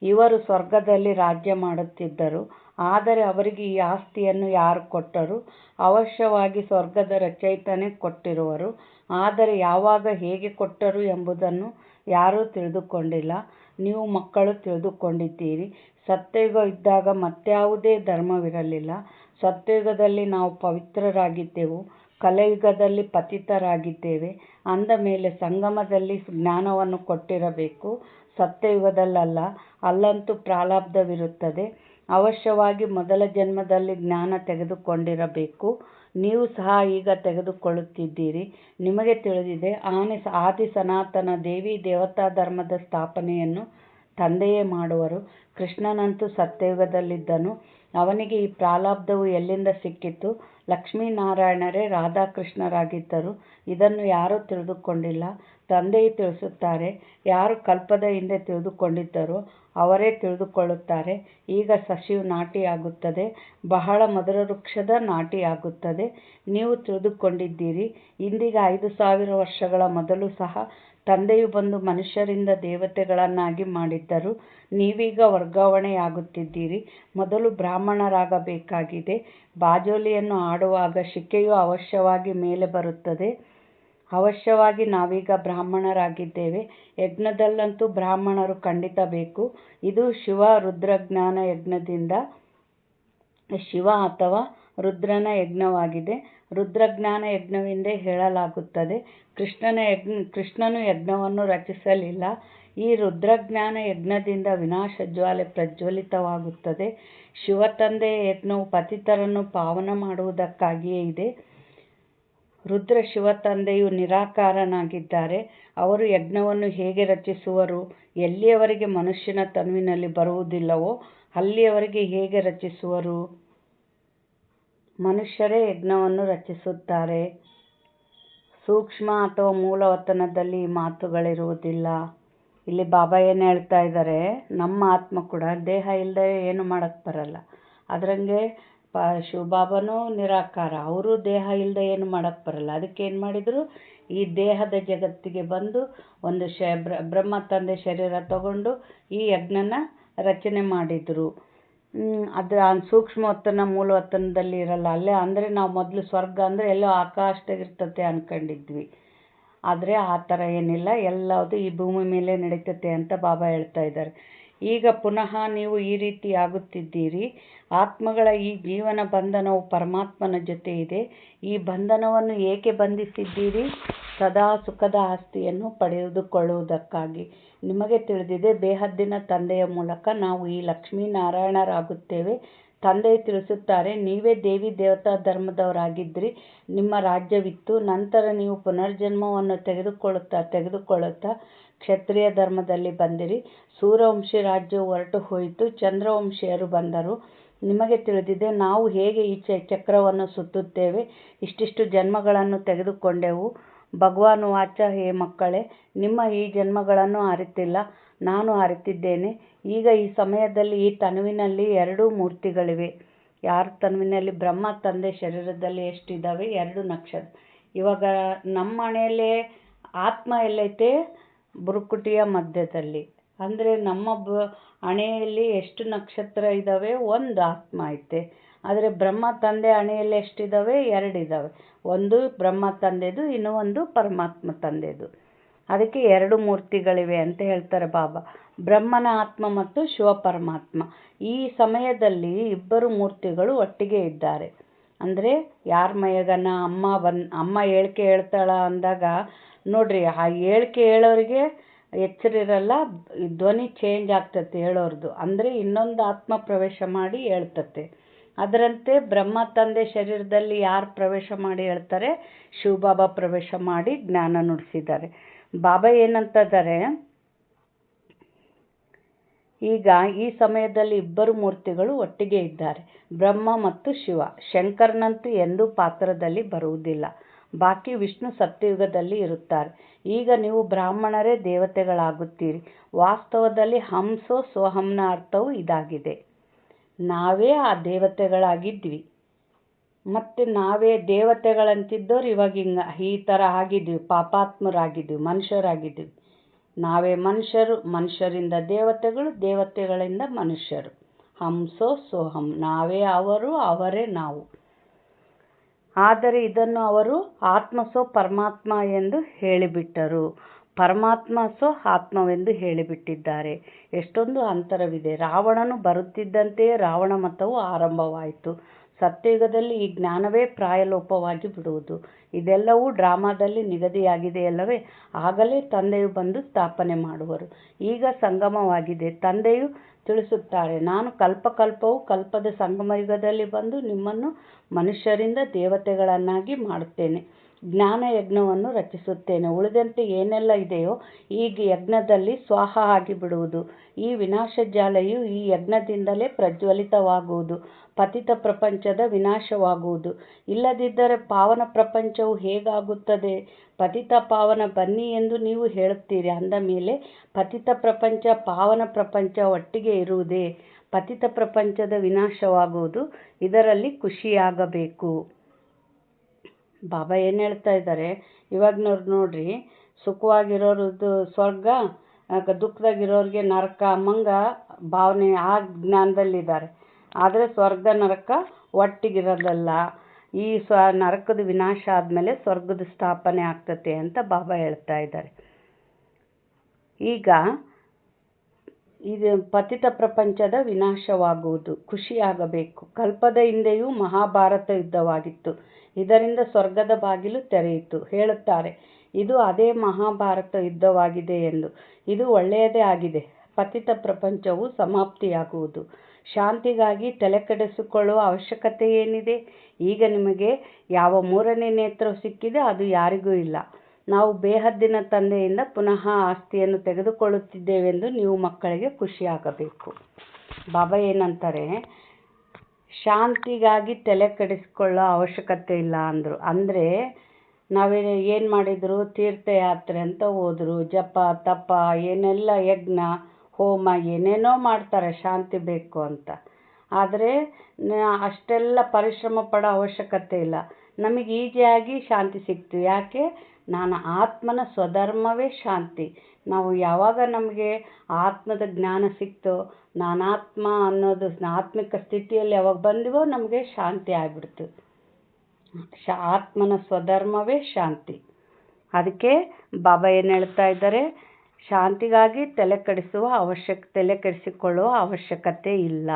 ಇವರು ಸ್ವರ್ಗದಲ್ಲಿ ರಾಜ್ಯ ಮಾಡುತ್ತಿದ್ದರು. ಆದರೆ ಅವರಿಗೆ ಈ ಆಸ್ತಿಯನ್ನು ಯಾರು ಕೊಟ್ಟರು? ಅವಶ್ಯವಾಗಿ ಸ್ವರ್ಗದ ರಚಯಿತನೇ ಕೊಟ್ಟಿರುವರು. ಆದರೆ ಯಾವಾಗ ಹೇಗೆ ಕೊಟ್ಟರು ಎಂಬುದನ್ನು ಯಾರೂ ತಿಳಿದುಕೊಂಡಿಲ್ಲ. ನೀವು ಮಕ್ಕಳು ತಿಳಿದುಕೊಂಡಿದ್ದೀರಿ. ಸತ್ಯಯುಗ ಇದ್ದಾಗ ಮತ್ಯಾವುದೇ ಧರ್ಮವಿರಲಿಲ್ಲ. ಸತ್ಯಯುಗದಲ್ಲಿ ನಾವು ಪವಿತ್ರರಾಗಿದ್ದೆವು, ಕಲಿಯುಗದಲ್ಲಿ ಪತಿತರಾಗಿದ್ದೇವೆ. ಅಂದ ಮೇಲೆ ಸಂಗಮದಲ್ಲಿ ಜ್ಞಾನವನ್ನು ಕೊಟ್ಟಿರಬೇಕು, ಸತ್ಯಯುಗದಲ್ಲಲ್ಲ. ಅಲ್ಲಂತೂ ಪ್ರಾರಬ್ಧವಿರುತ್ತದೆ. ಅವಶ್ಯವಾಗಿ ಮೊದಲ ಜನ್ಮದಲ್ಲಿ ಜ್ಞಾನ ತೆಗೆದುಕೊಂಡಿರಬೇಕು. ನೀವು ಸಹ ಈಗ ತೆಗೆದುಕೊಳ್ಳುತ್ತಿದ್ದೀರಿ. ನಿಮಗೆ ತಿಳಿದಿದೆ, ಆದಿ ಸನಾತನ ದೇವಿ ದೇವತಾ ಧರ್ಮದ ಸ್ಥಾಪನೆಯನ್ನು ತಂದೆಯೇ ಮಾಡುವರು. ಕೃಷ್ಣನಂತೂ ಸತ್ಯಯುಗದಲ್ಲಿದ್ದನು. ಅವನಿಗೆ ಈ ಪ್ರಾರಬ್ಧವು ಎಲ್ಲಿಂದ ಸಿಕ್ಕಿತು? ಲಕ್ಷ್ಮೀನಾರಾಯಣರೇ ರಾಧಾಕೃಷ್ಣರಾಗಿದ್ದರು. ಇದನ್ನು ಯಾರೂ ತಿಳಿದುಕೊಂಡಿಲ್ಲ. ತಂದೆಯು ತಿಳಿಸುತ್ತಾರೆ. ಯಾರು ಕಲ್ಪದ ಹಿಂದೆ ತಿಳಿದುಕೊಂಡಿದ್ದರೋ ಅವರೇ ತಿಳಿದುಕೊಳ್ಳುತ್ತಾರೆ. ಈಗ ಸಸಿಯು ನಾಟಿಯಾಗುತ್ತದೆ, ಬಹಳ ಮಧುರ ವೃಕ್ಷದ ನಾಟಿಯಾಗುತ್ತದೆ. ನೀವು ತಿಳಿದುಕೊಂಡಿದ್ದೀರಿ. ಇಂದಿಗೆ 5,000 ವರ್ಷಗಳ ಮೊದಲು ಸಹ ತಂದೆಯು ಬಂದು ಮನುಷ್ಯರಿಂದ ದೇವತೆಗಳನ್ನಾಗಿ ಮಾಡಿದ್ದರು. ನೀವೀಗ ವರ್ಗಾವಣೆಯಾಗುತ್ತಿದ್ದೀರಿ. ಮೊದಲು ಬ್ರಾಹ್ಮಣರಾಗಬೇಕಾಗಿದೆ. ಬಾಜೋಲಿಯನ್ನು ಆಡುವಾಗ ಶಿಕೆಯು ಅವಶ್ಯವಾಗಿ ಮೇಲೆ ಬರುತ್ತದೆ. ಅವಶ್ಯವಾಗಿ ನಾವೀಗ ಬ್ರಾಹ್ಮಣರಾಗಿದ್ದೇವೆ. ಯಜ್ಞದಲ್ಲಂತೂ ಬ್ರಾಹ್ಮಣರು ಖಂಡಿತ ಬೇಕು. ಇದು ಶಿವ ರುದ್ರಜ್ಞಾನ ಯಜ್ಞದಿಂದ ಶಿವ ಅಥವಾ ರುದ್ರನ ಯಜ್ಞವಾಗಿದೆ. ರುದ್ರಜ್ಞಾನ ಯಜ್ಞವೆಂದೇ ಹೇಳಲಾಗುತ್ತದೆ. ಕೃಷ್ಣನು ಯಜ್ಞವನ್ನು ರಚಿಸಲಿಲ್ಲ. ಈ ರುದ್ರಜ್ಞಾನ ಯಜ್ಞದಿಂದ ವಿನಾಶ ಜ್ವಾಲೆ ಪ್ರಜ್ವಲಿತವಾಗುತ್ತದೆ. ಶಿವತಂದೆಯ ಯಜ್ಞವು ಪತಿತರನ್ನು ಪಾವನ ಮಾಡುವುದಕ್ಕಾಗಿಯೇ ಇದೆ. ರುದ್ರ ಶಿವತಂದೆಯು ನಿರಾಕಾರನಾಗಿದ್ದಾರೆ. ಅವರು ಯಜ್ಞವನ್ನು ಹೇಗೆ ರಚಿಸುವರು? ಎಲ್ಲಿಯವರೆಗೆ ಮನುಷ್ಯನ ತನುವಿನಲ್ಲಿ ಬರುವುದಿಲ್ಲವೋ ಅಲ್ಲಿಯವರೆಗೆ ಹೇಗೆ ರಚಿಸುವರು? ಮನುಷ್ಯರೇ ಯಜ್ಞವನ್ನು ರಚಿಸುತ್ತಾರೆ. ಸೂಕ್ಷ್ಮ ಅಥವಾ ಮೂಲವತನದಲ್ಲಿ ಈ ಮಾತುಗಳಿರುವುದಿಲ್ಲ. ಇಲ್ಲಿ ಬಾಬಾ ಏನು ಹೇಳ್ತಾ ಇದ್ದಾರೆ, ನಮ್ಮ ಆತ್ಮ ಕೂಡ ದೇಹ ಇಲ್ಲದೆ ಏನು ಮಾಡೋಕ್ಕೆ ಬರಲ್ಲ. ಅದರಂಗೆ ಶಿವಬಾಬಾನೂ ನಿರಾಕಾರ, ಅವರು ದೇಹ ಇಲ್ಲದೆ ಏನು ಮಾಡೋಕ್ಕೆ ಬರಲ್ಲ. ಅದಕ್ಕೆ ಏನು ಮಾಡಿದರು? ಈ ದೇಹದ ಜಗತ್ತಿಗೆ ಬಂದು ಒಂದು ಬ್ರಹ್ಮ ತಂದೆ ಶರೀರ ತಗೊಂಡು ಈ ಯಜ್ಞನ ರಚನೆ ಮಾಡಿದರು. ಅದು ಸೂಕ್ಷ್ಮವತನ ಮೂಲವತನದಲ್ಲಿ ಇರಲ್ಲ. ಅಲ್ಲೇ ಅಂದರೆ ನಾವು ಮೊದಲು ಸ್ವರ್ಗ ಅಂದರೆ ಎಲ್ಲೋ ಆಕಾಶದಾಗಿರ್ತತೆ ಅಂದ್ಕೊಂಡಿದ್ವಿ. ಆದರೆ ಆ ಥರ ಏನಿಲ್ಲ, ಎಲ್ಲವುದು ಈ ಭೂಮಿ ಮೇಲೆ ನಡೀತತೆ ಅಂತ ಬಾಬಾ ಹೇಳ್ತಾ ಇದ್ದಾರೆ. ಈಗ ಪುನಃ ನೀವು ಈ ರೀತಿ ಆಗುತ್ತಿದ್ದೀರಿ. ಆತ್ಮಗಳ ಈ ಜೀವನ ಬಂಧನವು ಪರಮಾತ್ಮನ ಜೊತೆ ಇದೆ. ಈ ಬಂಧನವನ್ನು ಏಕೆ ಬಂಧಿಸಿದ್ದೀರಿ? ಸದಾ ಸುಖದ ಆಸ್ತಿಯನ್ನು ಪಡೆದುಕೊಳ್ಳುವುದಕ್ಕಾಗಿ. ನಿಮಗೆ ತಿಳಿದಿದೆ, ಬೇಹದ್ದಿನ ತಂದೆಯ ಮೂಲಕ ನಾವು ಈ ಲಕ್ಷ್ಮೀನಾರಾಯಣರಾಗುತ್ತೇವೆ. ತಂದೆಯು ತಿಳಿಸುತ್ತಾರೆ, ನೀವೇ ದೇವಿ ದೇವತಾ ಧರ್ಮದವರಾಗಿದ್ದಿರಿ. ನಿಮ್ಮ ರಾಜ್ಯವಿತ್ತು. ನಂತರ ನೀವು ಪುನರ್ಜನ್ಮವನ್ನು ತೆಗೆದುಕೊಳ್ಳುತ್ತಾ ಕ್ಷತ್ರಿಯ ಧರ್ಮದಲ್ಲಿ ಬಂದಿರಿ. ಸೂರ್ಯವಂಶಿ ರಾಜ್ಯವು ಹೊರಟು ಹೋಯಿತು. ಚಂದ್ರವಂಶೀಯರು ಬಂದರು. ನಿಮಗೆ ತಿಳಿದಿದೆ ನಾವು ಹೇಗೆ ಈ ಚಕ್ರವನ್ನು ಸುತ್ತುತ್ತೇವೆ. ಇಷ್ಟಿಷ್ಟು ಜನ್ಮಗಳನ್ನು ತೆಗೆದುಕೊಂಡೆವು. ಭಗವಾನ್ ವಾಚ, ಹೇ ಮಕ್ಕಳೇ, ನಿಮ್ಮ ಈ ಜನ್ಮಗಳನ್ನು ಅರಿತಿಲ್ಲ, ನಾನು ಅರಿತಿದ್ದೇನೆ. ಈಗ ಈ ಸಮಯದಲ್ಲಿ ಈ ತನುವಿನಲ್ಲಿ 2 ಮೂರ್ತಿಗಳಿವೆ. ಯಾರ ತನುವಿನಲ್ಲಿ? ಬ್ರಹ್ಮ ತಂದೆ ಶರೀರದಲ್ಲಿ ಎಷ್ಟಿದ್ದಾವೆ? 2 ನಕ್ಷತ್ರ. ಇವಾಗ ನಮ್ಮ ಮನೆಯಲ್ಲೇ ಆತ್ಮ ಎಲ್ಲೈತೆ? ಬುರುಕುಟಿಯ ಮಧ್ಯದಲ್ಲಿ. ಅಂದರೆ ನಮ್ಮ ಹಣೆಯಲ್ಲಿ ಎಷ್ಟು ನಕ್ಷತ್ರ ಇದ್ದಾವೆ? 1 ಆತ್ಮ ಐತೆ. ಆದರೆ ಬ್ರಹ್ಮ ತಂದೆ ಹಣೆಯಲ್ಲಿ ಎಷ್ಟಿದ್ದಾವೆ? 2 ಇದ್ದಾವೆ. ಒಂದು ಬ್ರಹ್ಮ ತಂದೆದು, ಇನ್ನೂ ಒಂದು ಪರಮಾತ್ಮ ತಂದೆದು. ಅದಕ್ಕೆ 2 ಮೂರ್ತಿಗಳಿವೆ ಅಂತ ಹೇಳ್ತಾರೆ ಬಾಬಾ. ಬ್ರಹ್ಮನ ಆತ್ಮ ಮತ್ತು ಶಿವ ಪರಮಾತ್ಮ. ಈ ಸಮಯದಲ್ಲಿ 2 ಮೂರ್ತಿಗಳು ಒಟ್ಟಿಗೆ ಇದ್ದಾರೆ. ಅಂದರೆ ಯಾರ ಮೈಯಾಗನ ಅಮ್ಮ ಹೇಳಿಕೆ ಹೇಳ್ತಾಳ ಅಂದಾಗ ನೋಡ್ರಿ, ಆ ಹೇಳಿಕೆ ಹೇಳೋರಿಗೆ ಎಚ್ಚರಿರಲ್ಲ, ಧ್ವನಿ ಚೇಂಜ್ ಆಗ್ತತೆ ಹೇಳೋರ್ದು. ಅಂದರೆ ಇನ್ನೊಂದು ಆತ್ಮ ಪ್ರವೇಶ ಮಾಡಿ ಹೇಳ್ತತೆ. ಅದರಂತೆ ಬ್ರಹ್ಮ ತಂದೆ ಶರೀರದಲ್ಲಿ ಯಾರು ಪ್ರವೇಶ ಮಾಡಿ ಹೇಳ್ತಾರೆ? ಶಿವಬಾಬಾ ಪ್ರವೇಶ ಮಾಡಿ ಜ್ಞಾನ ನುಡಿಸಿದ್ದಾರೆ. ಬಾಬಾ ಏನಂತಿದ್ದಾರೆ, ಈಗ ಈ ಸಮಯದಲ್ಲಿ 2 ಮೂರ್ತಿಗಳು ಒಟ್ಟಿಗೆ ಇದ್ದಾರೆ, ಬ್ರಹ್ಮ ಮತ್ತು ಶಿವ. ಶಂಕರನಂತೂ ಎಂದೂ ಪಾತ್ರದಲ್ಲಿ ಬರುವುದಿಲ್ಲ. ಬಾಕಿ ವಿಷ್ಣು ಸತ್ಯಯುಗದಲ್ಲಿ ಇರುತ್ತಾರೆ. ಈಗ ನೀವು ಬ್ರಾಹ್ಮಣರೇ ದೇವತೆಗಳಾಗುತ್ತೀರಿ. ವಾಸ್ತವದಲ್ಲಿ ಹಂಸೋ ಸೋಹಂನ ಅರ್ಥವು ಇದಾಗಿದೆ. ನಾವೇ ಆ ದೇವತೆಗಳಾಗಿದ್ವಿ. ಮತ್ತು ನಾವೇ ದೇವತೆಗಳಂತಿದ್ದವ್ರು ಇವಾಗ ಈ ಥರ ಆಗಿದ್ವಿ, ಪಾಪಾತ್ಮರಾಗಿದ್ವಿ, ಮನುಷ್ಯರಾಗಿದ್ವಿ. ನಾವೇ ಮನುಷ್ಯರು, ಮನುಷ್ಯರಿಂದ ದೇವತೆಗಳು, ದೇವತೆಗಳಿಂದ ಮನುಷ್ಯರು. ಹಂಸೋ ಸೋಹಂ, ನಾವೇ ಅವರು, ಅವರೇ ನಾವು. ಆದರೆ ಇದನ್ನು ಅವರು ಆತ್ಮಸೋ ಪರಮಾತ್ಮ ಎಂದು ಹೇಳಿಬಿಟ್ಟರು. ಪರಮಾತ್ಮ ಸೋ ಆತ್ಮವೆಂದು ಹೇಳಿಬಿಟ್ಟಿದ್ದಾರೆ. ಎಷ್ಟೊಂದು ಅಂತರವಿದೆ. ರಾವಣನು ಬರುತ್ತಿದ್ದಂತೆಯೇ ರಾವಣ ಮತವು ಆರಂಭವಾಯಿತು. ಸತ್ಯಯುಗದಲ್ಲಿ ಈ ಜ್ಞಾನವೇ ಪ್ರಾಯಲೋಪವಾಗಿ ಬಿಡುವುದು. ಇದೆಲ್ಲವೂ ಡ್ರಾಮಾದಲ್ಲಿ ನಿಗದಿಯಾಗಿದೆಯಲ್ಲವೇ? ಆಗಲೇ ತಂದೆಯು ಬಂದು ಸ್ಥಾಪನೆ ಮಾಡುವರು. ಈಗ ಸಂಗಮವಾಗಿದೆ. ತಂದೆಯು ತಿಳಿಸುತ್ತಾರೆ, ನಾನು ಕಲ್ಪಕಲ್ಪವೂ ಕಲ್ಪದ ಸಂಗಮಯುಗದಲ್ಲಿ ಬಂದು ನಿಮ್ಮನ್ನು ಮನುಷ್ಯರಿಂದ ದೇವತೆಗಳನ್ನಾಗಿ ಮಾಡುತ್ತೇನೆ. ಜ್ಞಾನ ಯಜ್ಞವನ್ನು ರಚಿಸುತ್ತೇನೆ. ಉಳಿದಂತೆ ಏನೆಲ್ಲ ಇದೆಯೋ ಈ ಯಜ್ಞದಲ್ಲಿ ಸ್ವಾಹ ಆಗಿಬಿಡುವುದು. ಈ ವಿನಾಶ ಜ್ವಾಲೆಯು ಈ ಯಜ್ಞದಿಂದಲೇ ಪ್ರಜ್ವಲಿತವಾಗುವುದು. ಪತಿತ ಪ್ರಪಂಚದ ವಿನಾಶವಾಗುವುದು. ಇಲ್ಲದಿದ್ದರೆ ಪಾವನ ಪ್ರಪಂಚವು ಹೇಗಾಗುತ್ತದೆ? ಪತಿತ ಪಾವನ ಬನ್ನಿ ಎಂದು ನೀವು ಹೇಳುತ್ತೀರಿ. ಅಂದ ಮೇಲೆ ಪತಿತ ಪ್ರಪಂಚ ಪಾವನ ಪ್ರಪಂಚ ಒಟ್ಟಿಗೆ ಇರುವುದೇ? ಪತಿತ ಪ್ರಪಂಚದ ವಿನಾಶವಾಗುವುದು, ಇದರಲ್ಲಿ ಖುಷಿಯಾಗಬೇಕು. ಬಾಬಾ ಏನು ಹೇಳ್ತಾ ಇದ್ದಾರೆ, ಇವಾಗ್ನವ್ರು ನೋಡ್ರಿ, ಸುಖವಾಗಿರೋರದ್ದು ಸ್ವರ್ಗ, ದುಃಖದಾಗಿರೋರಿಗೆ ನರಕ ಅಮ್ಮಂಗ ಭಾವನೆ ಆ ಜ್ಞಾನದಲ್ಲಿದ್ದಾರೆ. ಆದರೆ ಸ್ವರ್ಗ ನರಕ ಒಟ್ಟಿಗಿರೋದಲ್ಲ. ಈ ನರಕದ ವಿನಾಶ ಆದಮೇಲೆ ಸ್ವರ್ಗದ ಸ್ಥಾಪನೆ ಆಗ್ತತೆ ಅಂತ ಬಾಬಾ ಹೇಳ್ತಾ ಇದ್ದಾರೆ. ಈಗ ಇದು ಪತಿತ ಪ್ರಪಂಚದ ವಿನಾಶವಾಗುವುದು, ಖುಷಿಯಾಗಬೇಕು. ಕಲ್ಪದ ಹಿಂದೆಯೂ ಮಹಾಭಾರತ ಯುದ್ಧವಾಗಿತ್ತು. ಇದರಿಂದ ಸ್ವರ್ಗದ ಬಾಗಿಲು ತೆರೆಯಿತು. ಹೇಳುತ್ತಾರೆ, ಇದು ಅದೇ ಮಹಾಭಾರತ ಯುದ್ಧವಾಗಿದೆ ಎಂದು. ಇದು ಒಳ್ಳೆಯದೇ ಆಗಿದೆ. ಪತಿತ ಪ್ರಪಂಚವು ಸಮಾಪ್ತಿಯಾಗುವುದು. ಶಾಂತಿಗಾಗಿ ತಲೆಕೆಡಿಸಿಕೊಳ್ಳುವ ಅವಶ್ಯಕತೆ ಏನಿದೆ? ಈಗ ನಿಮಗೆ ಯಾವ ಮೂರನೇ ನೇತ್ರವು ಸಿಕ್ಕಿದೆ, ಅದು ಯಾರಿಗೂ ಇಲ್ಲ. ನಾವು ಬೇಹದ್ದಿನ ತಂದೆಯಿಂದ ಪುನಃ ಆಸ್ತಿಯನ್ನು ತೆಗೆದುಕೊಳ್ಳುತ್ತಿದ್ದೇವೆಂದು ನೀವು ಮಕ್ಕಳಿಗೆ ಖುಷಿಯಾಗಬೇಕು. ಬಾಬಾ ಏನಂತಾರೆ, ಶಾಂತಿಗಾಗಿ ತಲೆ ಕೆಡಿಸಿಕೊಳ್ಳೋ ಅವಶ್ಯಕತೆ ಇಲ್ಲ ಅಂದರು. ಅಂದರೆ ಏನು ಮಾಡಿದರು, ತೀರ್ಥಯಾತ್ರೆ ಅಂತ ಹೋದರು, ಜಪ ತಪ ಏನೆಲ್ಲ ಯಜ್ಞ ಹೋಮ ಏನೇನೋ ಮಾಡ್ತಾರೆ ಶಾಂತಿ ಬೇಕು ಅಂತ. ಆದರೆ ಅಷ್ಟೆಲ್ಲ ಪರಿಶ್ರಮ ಪಡೋ ಅವಶ್ಯಕತೆ ಇಲ್ಲ. ನಮಗೆ ಈಜಿಯಾಗಿ ಶಾಂತಿ ಸಿಕ್ತು. ಯಾಕೆ? ನಾನು ಆತ್ಮನ ಸ್ವಧರ್ಮವೇ ಶಾಂತಿ. ನಾವು ಯಾವಾಗ ನಮಗೆ ಆತ್ಮದ ಜ್ಞಾನ ಸಿಕ್ತೋ, ನಾನಾತ್ಮ ಅನ್ನೋದು ಆತ್ಮಿಕ ಸ್ಥಿತಿಯಲ್ಲಿ ಯಾವಾಗ ಬಂದಿವೋ ನಮಗೆ ಶಾಂತಿ ಆಗಿಬಿಡ್ತು. ಆತ್ಮನ ಸ್ವಧರ್ಮವೇ ಶಾಂತಿ. ಅದಕ್ಕೆ ಬಾಬಾ ಏನು ಹೇಳ್ತಾ ಇದ್ದಾರೆ, ಶಾಂತಿಗಾಗಿ ತಲೆ ಕೆಡಿಸಿಕೊಳ್ಳುವ ಅವಶ್ಯಕತೆ ಇಲ್ಲ.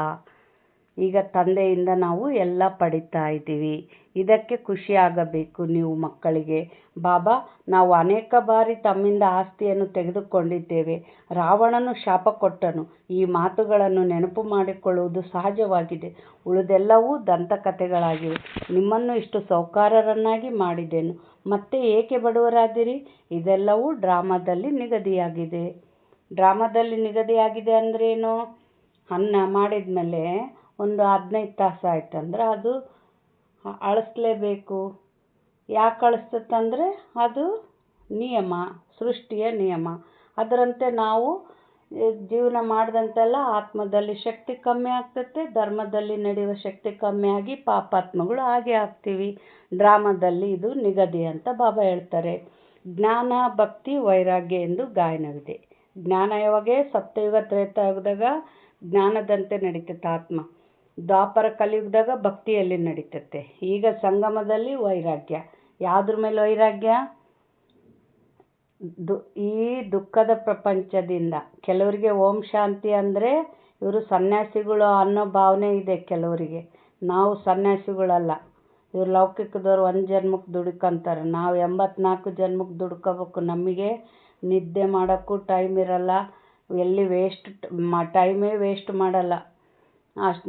ಈಗ ತಂದೆಯಿಂದ ನಾವು ಎಲ್ಲ ಪಡಿತಾ ಇದ್ದೀವಿ. ಇದಕ್ಕೆ ಖುಷಿಯಾಗಬೇಕು ನೀವು ಮಕ್ಕಳಿಗೆ. ಬಾಬಾ, ನಾವು ಅನೇಕ ಬಾರಿ ತಮ್ಮಿಂದ ಆಸ್ತಿಯನ್ನು ತೆಗೆದುಕೊಂಡಿದ್ದೇವೆ. ರಾವಣನು ಶಾಪ ಕೊಟ್ಟನು. ಈ ಮಾತುಗಳನ್ನು ನೆನಪು ಮಾಡಿಕೊಳ್ಳುವುದು ಸಹಜವಾಗಿದೆ. ಉಳಿದೆಲ್ಲವೂ ದಂತಕಥೆಗಳಾಗಿವೆ. ನಿಮ್ಮನ್ನು ಇಷ್ಟು ಸೌಕಾರರನ್ನಾಗಿ ಮಾಡಿದೆನು, ಮತ್ತೆ ಏಕೆ ಬಡವರಾದಿರಿ? ಇದೆಲ್ಲವೂ ಡ್ರಾಮಾದಲ್ಲಿ ನಿಗದಿಯಾಗಿದೆ. ಡ್ರಾಮಾದಲ್ಲಿ ನಿಗದಿಯಾಗಿದೆ ಅಂದ್ರೇನು? ಅನ್ನ ಮಾಡಿದ ಮೇಲೆ ಒಂದು 15 ತಾಸು ಆಯ್ತಂದ್ರೆ ಅದು ಅಳಿಸ್ಲೇಬೇಕು. ಯಾಕೆ ಅಳಿಸ್ತಂದರೆ ಅದು ನಿಯಮ, ಸೃಷ್ಟಿಯ ನಿಯಮ. ಅದರಂತೆ ನಾವು ಜೀವನ ಮಾಡಿದಂತೆಲ್ಲ ಆತ್ಮದಲ್ಲಿ ಶಕ್ತಿ ಕಮ್ಮಿ ಆಗ್ತತೆ, ಧರ್ಮದಲ್ಲಿ ನಡೆಯುವ ಶಕ್ತಿ ಕಮ್ಮಿ ಆಗಿ ಪಾಪಾತ್ಮಗಳು ಹಾಗೆ ಆಗ್ತೀವಿ. ಡ್ರಾಮಾದಲ್ಲಿ ಇದು ನಿಗದಿ ಅಂತ ಬಾಬಾ ಹೇಳ್ತಾರೆ. ಜ್ಞಾನ, ಭಕ್ತಿ, ವೈರಾಗ್ಯ ಎಂದು ಗಾಯನವಿದೆ. ಜ್ಞಾನ ಯಾವಾಗ? ಸತ್ಯಯುಗ ತ್ರೇತಾಯುಗದಾಗ ಜ್ಞಾನದಂತೆ ನಡೀತೈತೆ ಆತ್ಮ. ದ್ವಾಪರ ಕಲಿಯುಗದಾಗ ಭಕ್ತಿಯಲ್ಲಿ ನಡೀತೈತೆ. ಈಗ ಸಂಗಮದಲ್ಲಿ ವೈರಾಗ್ಯ. ಯಾವುದ್ರ ಮೇಲೆ ವೈರಾಗ್ಯ? ಈ ದುಃಖದ ಪ್ರಪಂಚದಿಂದ. ಕೆಲವರಿಗೆ ಓಂ ಶಾಂತಿ ಅಂದರೆ ಇವರು ಸನ್ಯಾಸಿಗಳು ಅನ್ನೋ ಭಾವನೆ ಇದೆ ಕೆಲವರಿಗೆ. ನಾವು ಸನ್ಯಾಸಿಗಳಲ್ಲ. ಇವ್ರು ಲೌಕಿಕದವ್ರು 1 ಜನ್ಮಕ್ಕೆ ದುಡ್ಕೊಂತಾರೆ. ನಾವು 84 ಜನ್ಮಕ್ಕೆ ದುಡ್ಕೋಬೇಕು. ನಮಗೆ ನಿದ್ದೆ ಮಾಡೋಕ್ಕೂ ಟೈಮ್ ಇರಲ್ಲ. ಎಲ್ಲಿ ಟೈಮೇ ವೇಸ್ಟ್ ಮಾಡಲ್ಲ. ಅಷ್ಟು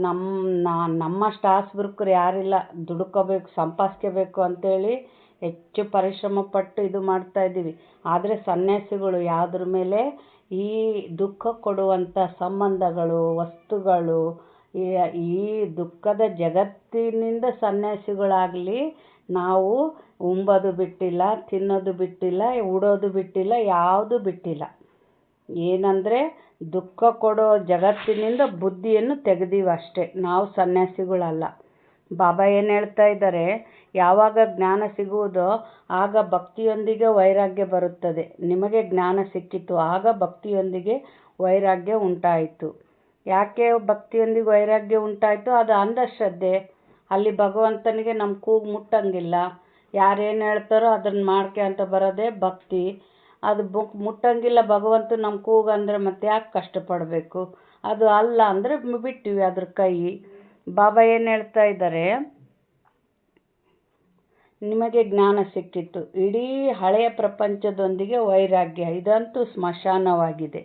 ನಮ್ಮಷ್ಟು ಆಸ್ಬುರ್ಕರು ಯಾರಿಲ್ಲ. ದುಡ್ಕೋಬೇಕು, ಸಂಪಾದಿಸ್ಕೋಬೇಕು ಅಂತೇಳಿ ಹೆಚ್ಚು ಪರಿಶ್ರಮ ಪಟ್ಟು ಇದು ಮಾಡ್ತಾಯಿದ್ದೀವಿ. ಆದರೆ ಸನ್ಯಾಸಿಗಳು ಯಾವುದ್ರ ಮೇಲೆ? ಈ ದುಃಖ ಕೊಡುವಂಥ ಸಂಬಂಧಗಳು, ವಸ್ತುಗಳು, ಈ ದುಃಖದ ಜಗತ್ತಿನಿಂದ ಸನ್ಯಾಸಿಗಳಾಗಲಿ. ನಾವು ಉಂಬೋದು ಬಿಟ್ಟಿಲ್ಲ, ತಿನ್ನೋದು ಬಿಟ್ಟಿಲ್ಲ, ಉಡೋದು ಬಿಟ್ಟಿಲ್ಲ, ಯಾವುದು ಬಿಟ್ಟಿಲ್ಲ. ಏನಂದರೆ ದುಃಖ ಕೊಡೋ ಜಗತ್ತಿನಿಂದ ಬುದ್ಧಿಯನ್ನು ತೆಗೆದೀವಿ ಅಷ್ಟೇ. ನಾವು ಸನ್ಯಾಸಿಗಳಲ್ಲ. ಬಾಬಾ ಏನು ಹೇಳ್ತಾ ಇದ್ದಾರೆ, ಯಾವಾಗ ಜ್ಞಾನ ಸಿಗುವುದೋ ಆಗ ಭಕ್ತಿಯೊಂದಿಗೆ ವೈರಾಗ್ಯ ಬರುತ್ತದೆ. ನಿಮಗೆ ಜ್ಞಾನ ಸಿಕ್ಕಿತು, ಆಗ ಭಕ್ತಿಯೊಂದಿಗೆ ವೈರಾಗ್ಯ ಉಂಟಾಯಿತು. ಯಾಕೆ ಭಕ್ತಿಯೊಂದಿಗೆ ವೈರಾಗ್ಯ ಉಂಟಾಯಿತು? ಅದು ಅಂಧಶ್ರದ್ಧೆ. ಅಲ್ಲಿ ಭಗವಂತನಿಗೆ ನಮ್ಮ ಕೂಗು ಮುಟ್ಟಂಗಿಲ್ಲ. ಯಾರೇನು ಹೇಳ್ತಾರೋ ಅದನ್ನು ಮಾಡ್ಕೆ ಅಂತ ಬರೋದೇ ಭಕ್ತಿ. ಅದು ಮುಟ್ಟಂಗಿಲ್ಲ ಭಗವಂತ ನಮ್ಮ ಕೂಗು ಅಂದರೆ ಮತ್ತೆ ಯಾಕೆ ಕಷ್ಟಪಡಬೇಕು? ಅದು ಅಲ್ಲ ಅಂದರೆ ಬಿಟ್ಟಿವಿ ಅದ್ರ ಕೈ. ಬಾಬಾ ಏನು ಹೇಳ್ತಾ ಇದ್ದಾರೆ, ನಿಮಗೆ ಜ್ಞಾನ ಸಿಕ್ಕಿತ್ತು. ಇಡೀ ಹಳೆಯ ಪ್ರಪಂಚದೊಂದಿಗೆ ವೈರಾಗ್ಯ. ಇದಂತೂ ಸ್ಮಶಾನವಾಗಿದೆ.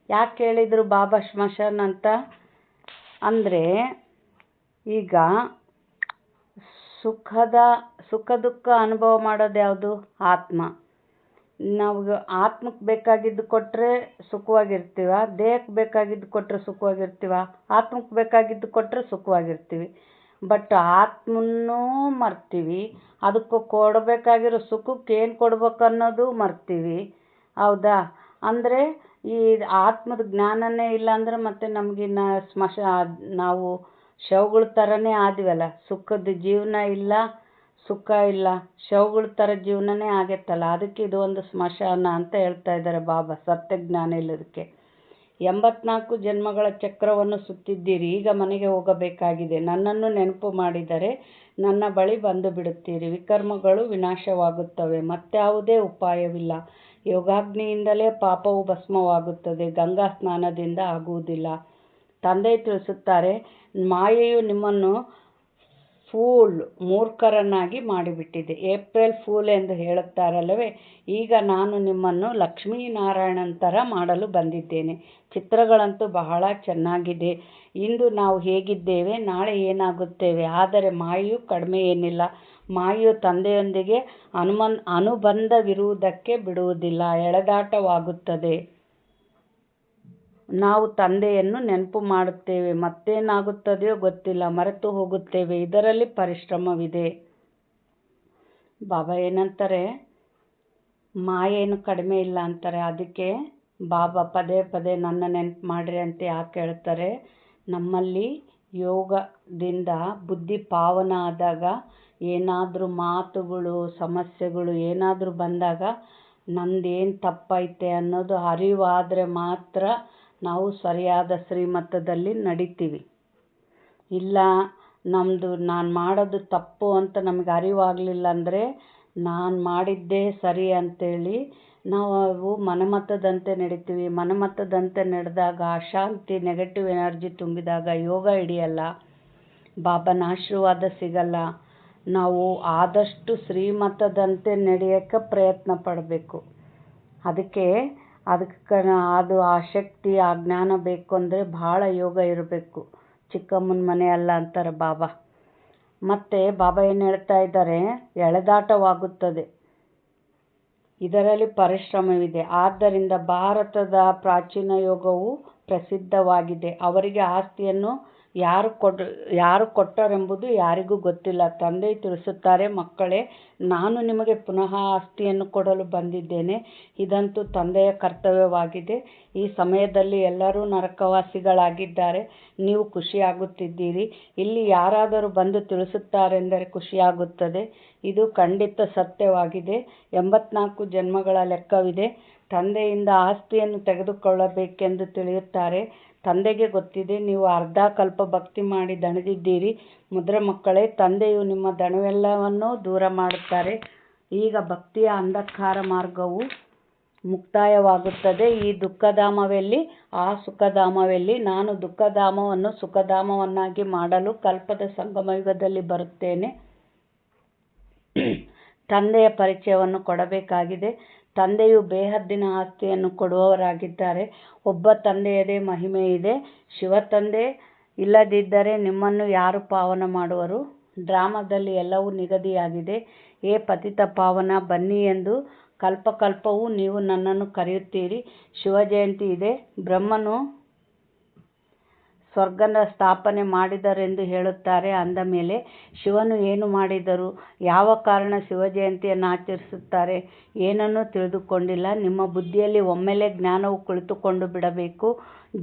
ಯಾಕೆ ಹೇಳಿದರು ಬಾಬಾ ಸ್ಮಶಾನ ಅಂತ? ಅಂದರೆ ಈಗ ಸುಖ ದುಃಖ ಅನುಭವ ಮಾಡೋದು ಯಾವುದು? ಆತ್ಮ. ನಾವು ಆತ್ಮಕ್ಕೆ ಬೇಕಾಗಿದ್ದು ಕೊಟ್ಟರೆ ಸುಖವಾಗಿರ್ತೀವ, ದೇಹಕ್ಕೆ ಬೇಕಾಗಿದ್ದು ಕೊಟ್ಟರೆ ಸುಖವಾಗಿರ್ತೀವ, ಆತ್ಮಕ್ಕೆ ಬೇಕಾಗಿದ್ದು ಕೊಟ್ಟರೆ ಸುಖವಾಗಿರ್ತೀವಿ. ಬಟ್ ಆತ್ಮನ್ನೂ ಮರ್ತೀವಿ, ಅದಕ್ಕೆ ಕೊಡಬೇಕಾಗಿರೋ ಸುಖಕ್ಕೆ ಏನು ಕೊಡ್ಬೇಕು ಅನ್ನೋದು ಮರ್ತೀವಿ. ಹೌದಾ? ಅಂದರೆ ಈ ಆತ್ಮದ ಜ್ಞಾನನೇ ಇಲ್ಲ ಅಂದ್ರೆ ಮತ್ತೆ ನಮಗಿನ್ನ ನಾವು ಶವಗಳ ಥರನೇ ಆದ್ವಲ್ಲ. ಸುಖದ ಜೀವನ ಇಲ್ಲ, ಸುಖ ಇಲ್ಲ, ಶವಗಳ ಥರ ಜೀವನನೇ ಆಗೈತಲ್ಲ. ಅದಕ್ಕೆ ಇದು ಒಂದು ಸ್ಮಶಾನ ಅಂತ ಹೇಳ್ತಾ ಇದ್ದಾರೆ ಬಾಬಾ, ಸತ್ಯಜ್ಞಾನ ಇಲ್ಲದಕ್ಕೆ. 84 ಜನ್ಮಗಳ ಚಕ್ರವನ್ನು ಸುತ್ತಿದ್ದೀರಿ, ಈಗ ಮನೆಗೆ ಹೋಗಬೇಕಾಗಿದೆ. ನನ್ನನ್ನು ನೆನಪು ಮಾಡಿದರೆ ನನ್ನ ಬಳಿ ಬಂದು ಬಿಡುತ್ತೀರಿ. ವಿಕರ್ಮಗಳು ವಿನಾಶವಾಗುತ್ತವೆ, ಮತ್ಯಾವುದೇ ಉಪಾಯವಿಲ್ಲ. ಯೋಗಾಗ್ನಿಯಿಂದಲೇ ಪಾಪವು ಭಸ್ಮವಾಗುತ್ತದೆ, ಗಂಗಾ ಸ್ನಾನದಿಂದ ಆಗುವುದಿಲ್ಲ. ತಂದೆ ತಿಳಿಸುತ್ತಾರೆ, ಮಾಯೆಯು ನಿಮ್ಮನ್ನು ಮೂರ್ಖರನ್ನಾಗಿ ಮಾಡಿಬಿಟ್ಟಿದೆ. ಏಪ್ರಿಲ್ ಫೂಲ್ ಎಂದು ಹೇಳುತ್ತಾರಲ್ಲವೇ, ಈಗ ನಾನು ನಿಮ್ಮನ್ನು ಲಕ್ಷ್ಮೀನಾರಾಯಣನ ಥರ ಮಾಡಲು ಬಂದಿದ್ದೇನೆ. ಚಿತ್ರಗಳಂತೂ ಬಹಳ ಚೆನ್ನಾಗಿದೆ. ಇಂದು ನಾವು ಹೇಗಿದ್ದೇವೆ, ನಾಳೆ ಏನಾಗುತ್ತೇವೆ. ಆದರೆ ಮಾಯೆಯು ಕಡಿಮೆ ಏನಿಲ್ಲ. ಮಾಯೆಯು ತಂದೆಯೊಂದಿಗೆ ಅನುಬಂಧವಿರುವುದಕ್ಕೆ ಬಿಡುವುದಿಲ್ಲ, ಎಳೆದಾಟವಾಗುತ್ತದೆ. ನಾವು ತಂದೆಯನ್ನು ನೆನಪು ಮಾಡುತ್ತೇವೆ, ಮತ್ತೇನಾಗುತ್ತದೆಯೋ ಗೊತ್ತಿಲ್ಲ, ಮರೆತು ಹೋಗುತ್ತೇವೆ. ಇದರಲ್ಲಿ ಪರಿಶ್ರಮವಿದೆ. ಬಾಬಾ ಏನಂತಾರೆ, ಮಾಯೇನು ಕಡಿಮೆ ಇಲ್ಲ ಅಂತಾರೆ. ಅದಕ್ಕೆ ಬಾಬಾ ಪದೇ ಪದೇ ನನ್ನ ನೆನಪು ಮಾಡ್ರಿ ಅಂತ ಯಾಕೆ ಹೇಳ್ತಾರೆ? ನಮ್ಮಲ್ಲಿ ಯೋಗದಿಂದ ಬುದ್ಧಿ ಪಾವನ ಆದಾಗ ಏನಾದರೂ ಮಾತುಗಳು, ಸಮಸ್ಯೆಗಳು ಏನಾದರೂ ಬಂದಾಗ ನಂದೇನು ತಪ್ಪೈತೆ ಅನ್ನೋದು ಅರಿವಾದರೆ ಮಾತ್ರ ನಾವು ಸರಿಯಾದ ಶ್ರೀಮತದಲ್ಲಿ ನಡಿತೀವಿ. ಇಲ್ಲ ನಾನು ಮಾಡೋದು ತಪ್ಪು ಅಂತ ನಮಗೆ ಅರಿವಾಗಲಿಲ್ಲ ಅಂದರೆ ನಾನು ಮಾಡಿದ್ದೇ ಸರಿ ಅಂತೇಳಿ ನಾವು ಮನಮತದಂತೆ ನಡಿತೀವಿ. ಮನಮತದಂತೆ ನಡೆದಾಗ ಅಶಾಂತಿ, ನೆಗೆಟಿವ್ ಎನರ್ಜಿ ತುಂಬಿದಾಗ ಯೋಗ ಹಿಡಿಯಲ್ಲ, ಬಾಬಾನ ಆಶೀರ್ವಾದ ಸಿಗಲ್ಲ. ನಾವು ಆದಷ್ಟು ಶ್ರೀಮತದಂತೆ ನಡೆಯೋಕ್ಕೆ ಪ್ರಯತ್ನ ಪಡಬೇಕು. ಅದಕ್ಕೆ ಅದು ಆ ಶಕ್ತಿ, ಆ ಜ್ಞಾನ ಬೇಕು ಅಂದರೆ ಭಾಳ ಯೋಗ ಇರಬೇಕು. ಚಿಕ್ಕಮ್ಮನ ಮನೆ ಅಲ್ಲ ಅಂತಾರೆ ಬಾಬಾ. ಮತ್ತು ಬಾಬಾ ಏನು ಹೇಳ್ತಾ ಇದ್ದಾರೆ, ಎಳೆದಾಟವಾಗುತ್ತದೆ, ಇದರಲ್ಲಿ ಪರಿಶ್ರಮವಿದೆ. ಆದ್ದರಿಂದ ಭಾರತದ ಪ್ರಾಚೀನ ಯೋಗವು ಪ್ರಸಿದ್ಧವಾಗಿದೆ. ಅವರಿಗೆ ಆಸ್ತಿಯನ್ನು ಯಾರು ಕೊಟ್ಟರೆಂಬುದು ಯಾರಿಗೂ ಗೊತ್ತಿಲ್ಲ. ತಂದೆ ತಿಳಿಸುತ್ತಾರೆ, ಮಕ್ಕಳೇ, ನಾನು ನಿಮಗೆ ಪುನಃ ಆಸ್ತಿಯನ್ನು ಕೊಡಲು ಬಂದಿದ್ದೇನೆ. ಇದಂತೂ ತಂದೆಯ ಕರ್ತವ್ಯವಾಗಿದೆ. ಈ ಸಮಯದಲ್ಲಿ ಎಲ್ಲರೂ ನರಕವಾಸಿಗಳಾಗಿದ್ದಾರೆ. ನೀವು ಖುಷಿಯಾಗುತ್ತಿದ್ದೀರಿ. ಇಲ್ಲಿ ಯಾರಾದರೂ ಬಂದು ತಿಳಿಸುತ್ತಾರೆಂದರೆ ಖುಷಿಯಾಗುತ್ತದೆ. ಇದು ಖಂಡಿತ ಸತ್ಯವಾಗಿದೆ. 84 ಜನ್ಮಗಳ ಲೆಕ್ಕವಿದೆ. ತಂದೆಯಿಂದ ಆಸ್ತಿಯನ್ನು ತೆಗೆದುಕೊಳ್ಳಬೇಕೆಂದು ತಿಳಿಯುತ್ತಾರೆ. ತಂದೆಗೆ ಗೊತ್ತಿದೆ, ನೀವು ಅರ್ಧ ಕಲ್ಪ ಭಕ್ತಿ ಮಾಡಿ ದಣಿದಿದ್ದೀರಿ. ಮುದ್ರ ಮಕ್ಕಳೇ, ತಂದೆಯು ನಿಮ್ಮ ದಣವೆಲ್ಲವನ್ನೂ ದೂರ ಮಾಡುತ್ತಾರೆ. ಈಗ ಭಕ್ತಿಯ ಅಂಧಕಾರ ಮಾರ್ಗವು ಮುಕ್ತಾಯವಾಗುತ್ತದೆ. ಈ ದುಃಖಧಾಮವೆಲ್ಲಿ, ಆ ಸುಖಧಾಮವೆಲ್ಲಿ? ನಾನು ದುಃಖಧಾಮವನ್ನು ಸುಖಧಾಮವನ್ನಾಗಿ ಮಾಡಲು ಕಲ್ಪದ ಸಂಗಮಯುಗದಲ್ಲಿ ಬರುತ್ತೇನೆ. ತಂದೆಯ ಪರಿಚಯವನ್ನು ಕೊಡಬೇಕಾಗಿದೆ. ತಂದೆಯು ಬೇಹದ್ದಿನ ಆಸ್ತಿಯನ್ನು ಕೊಡುವವರಾಗಿದ್ದಾರೆ. ಒಬ್ಬ ತಂದೆಯದೇ ಮಹಿಮೆ ಇದೆ. ಶಿವತಂದೆ ಇಲ್ಲದಿದ್ದರೆ ನಿಮ್ಮನ್ನು ಯಾರು ಪಾವನ ಮಾಡುವರು? ಡ್ರಾಮಾದಲ್ಲಿ ಎಲ್ಲವೂ ನಿಗದಿಯಾಗಿದೆ. ಏ ಪತಿತ ಪಾವನ, ಬನ್ನಿ ಎಂದು ಕಲ್ಪಕಲ್ಪವೂ ನೀವು ನನ್ನನ್ನು ಕರೆಯುತ್ತೀರಿ. ಶಿವಜಯಂತಿ ಇದೆ. ಬ್ರಹ್ಮನು ಸ್ವರ್ಗದ ಸ್ಥಾಪನೆ ಮಾಡಿದರೆಂದು ಹೇಳುತ್ತಾರೆ. ಅಂದ ಮೇಲೆ ಶಿವನು ಏನು ಮಾಡಿದರು? ಯಾವ ಕಾರಣ ಶಿವಜಯಂತಿಯನ್ನು ಆಚರಿಸುತ್ತಾರೆ? ಏನನ್ನೂ ತಿಳಿದುಕೊಂಡಿಲ್ಲ. ನಿಮ್ಮ ಬುದ್ಧಿಯಲ್ಲಿ ಒಮ್ಮೆಲೇ ಜ್ಞಾನವು ಕುಳಿತುಕೊಂಡು ಬಿಡಬೇಕು.